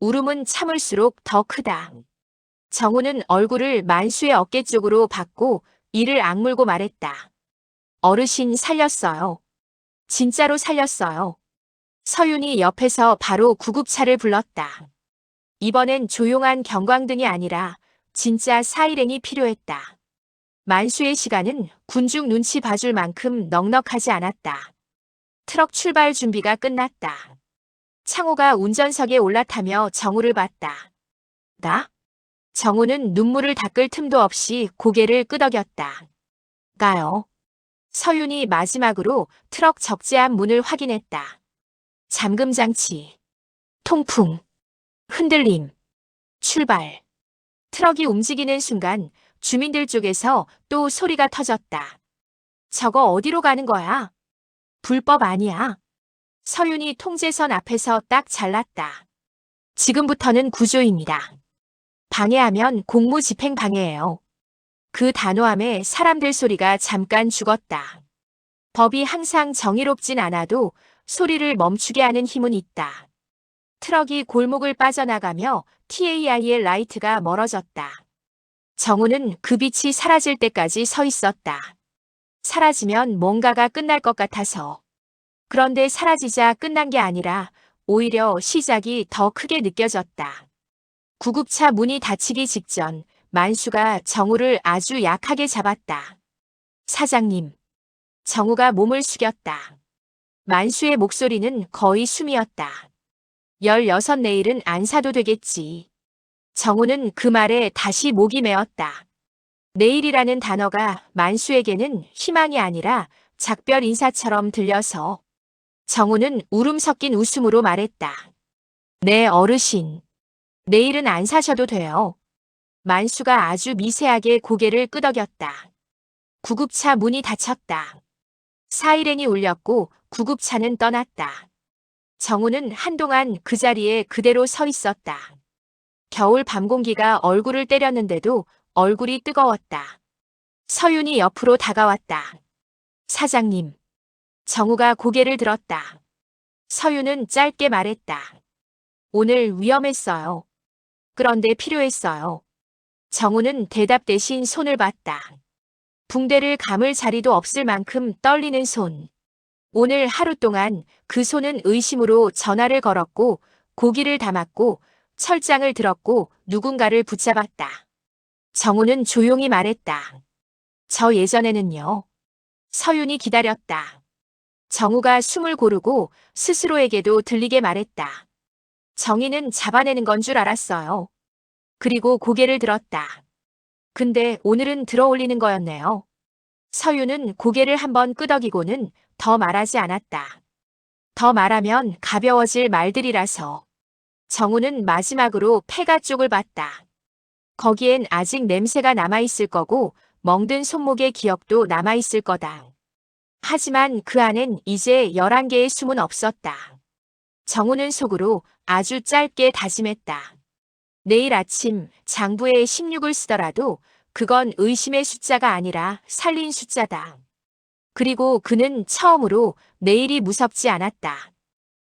울음은 참을수록 더 크다. 정우는 얼굴을 만수의 어깨 쪽으로 받고 이를 악물고 말했다. 어르신 살렸어요. 진짜로 살렸어요. 서윤이 옆에서 바로 구급차를 불렀다. 이번엔 조용한 경광등이 아니라 진짜 사일행이 필요했다. 만수의 시간은 군중 눈치 봐줄 만큼 넉넉하지 않았다. 트럭 출발 준비가 끝났다. 창호가 운전석에 올라타며 정우를 봤다. 나? 정우는 눈물을 닦을 틈도 없이 고개를 끄덕였다. 가요. 서윤이 마지막으로 트럭 적재함 문을 확인했다. 잠금 장치, 통풍, 흔들림, 출발. 트럭이 움직이는 순간 주민들 쪽에서 또 소리가 터졌다. 저거 어디로 가는 거야? 불법 아니야. 서윤이 통제선 앞에서 딱 잘랐다. 지금부터는 구조입니다. 방해하면 공무집행 방해예요. 그 단호함에 사람들 소리가 잠깐 죽었다. 법이 항상 정의롭진 않아도 소리를 멈추게 하는 힘은 있다. 트럭이 골목을 빠져나가며 TAI의 라이트가 멀어졌다. 정우는 그 빛이 사라질 때까지 서 있었다. 사라지면 뭔가가 끝날 것 같아서. 그런데 사라지자 끝난 게 아니라 오히려 시작이 더 크게 느껴졌다. 구급차 문이 닫히기 직전 만수가 정우를 아주 약하게 잡았다. 사장님. 정우가 몸을 숙였다. 만수의 목소리는 거의 숨이었다. 16 내일은 안 사도 되겠지. 정우는 그 말에 다시 목이 메었다. 내일이라는 단어가 만수에게는 희망이 아니라 작별 인사처럼 들려서 정우는 울음 섞인 웃음으로 말했다. 네, 어르신. 내일은 안 사셔도 돼요. 만수가 아주 미세하게 고개를 끄덕였다. 구급차 문이 닫혔다. 사이렌이 울렸고 구급차는 떠났다. 정우는 한동안 그 자리에 그대로 서 있었다. 겨울 밤 공기가 얼굴을 때렸는데도 얼굴이 뜨거웠다. 서윤이 옆으로 다가왔다. 사장님. 정우가 고개를 들었다. 서윤은 짧게 말했다. 오늘 위험했어요. 그런데 필요했어요. 정우는 대답 대신 손을 봤다. 붕대를 감을 자리도 없을 만큼 떨리는 손. 오늘 하루 동안 그 손은 의심으로 전화를 걸었고 고기를 담았고 철장을 들었고 누군가를 붙잡았다. 정우는 조용히 말했다. 저 예전에는요. 서윤이 기다렸다. 정우가 숨을 고르고 스스로에게도 들리게 말했다. 정의는 잡아내는 건 줄 알았어요. 그리고 고개를 들었다. 근데 오늘은 들어올리는 거였네요. 서윤은 고개를 한번 끄덕이고는 더 말하지 않았다. 더 말하면 가벼워질 말들이라서. 정우는 마지막으로 폐가 쪽을 봤다. 거기엔 아직 냄새가 남아있을 거고 멍든 손목의 기억도 남아있을 거다. 하지만 그 안엔 이제 11개의 숨은 없었다. 정우는 속으로 아주 짧게 다짐했다. 내일 아침 장부에 16을 쓰더라도 그건 의심의 숫자가 아니라 살린 숫자다. 그리고 그는 처음으로 내일이 무섭지 않았다.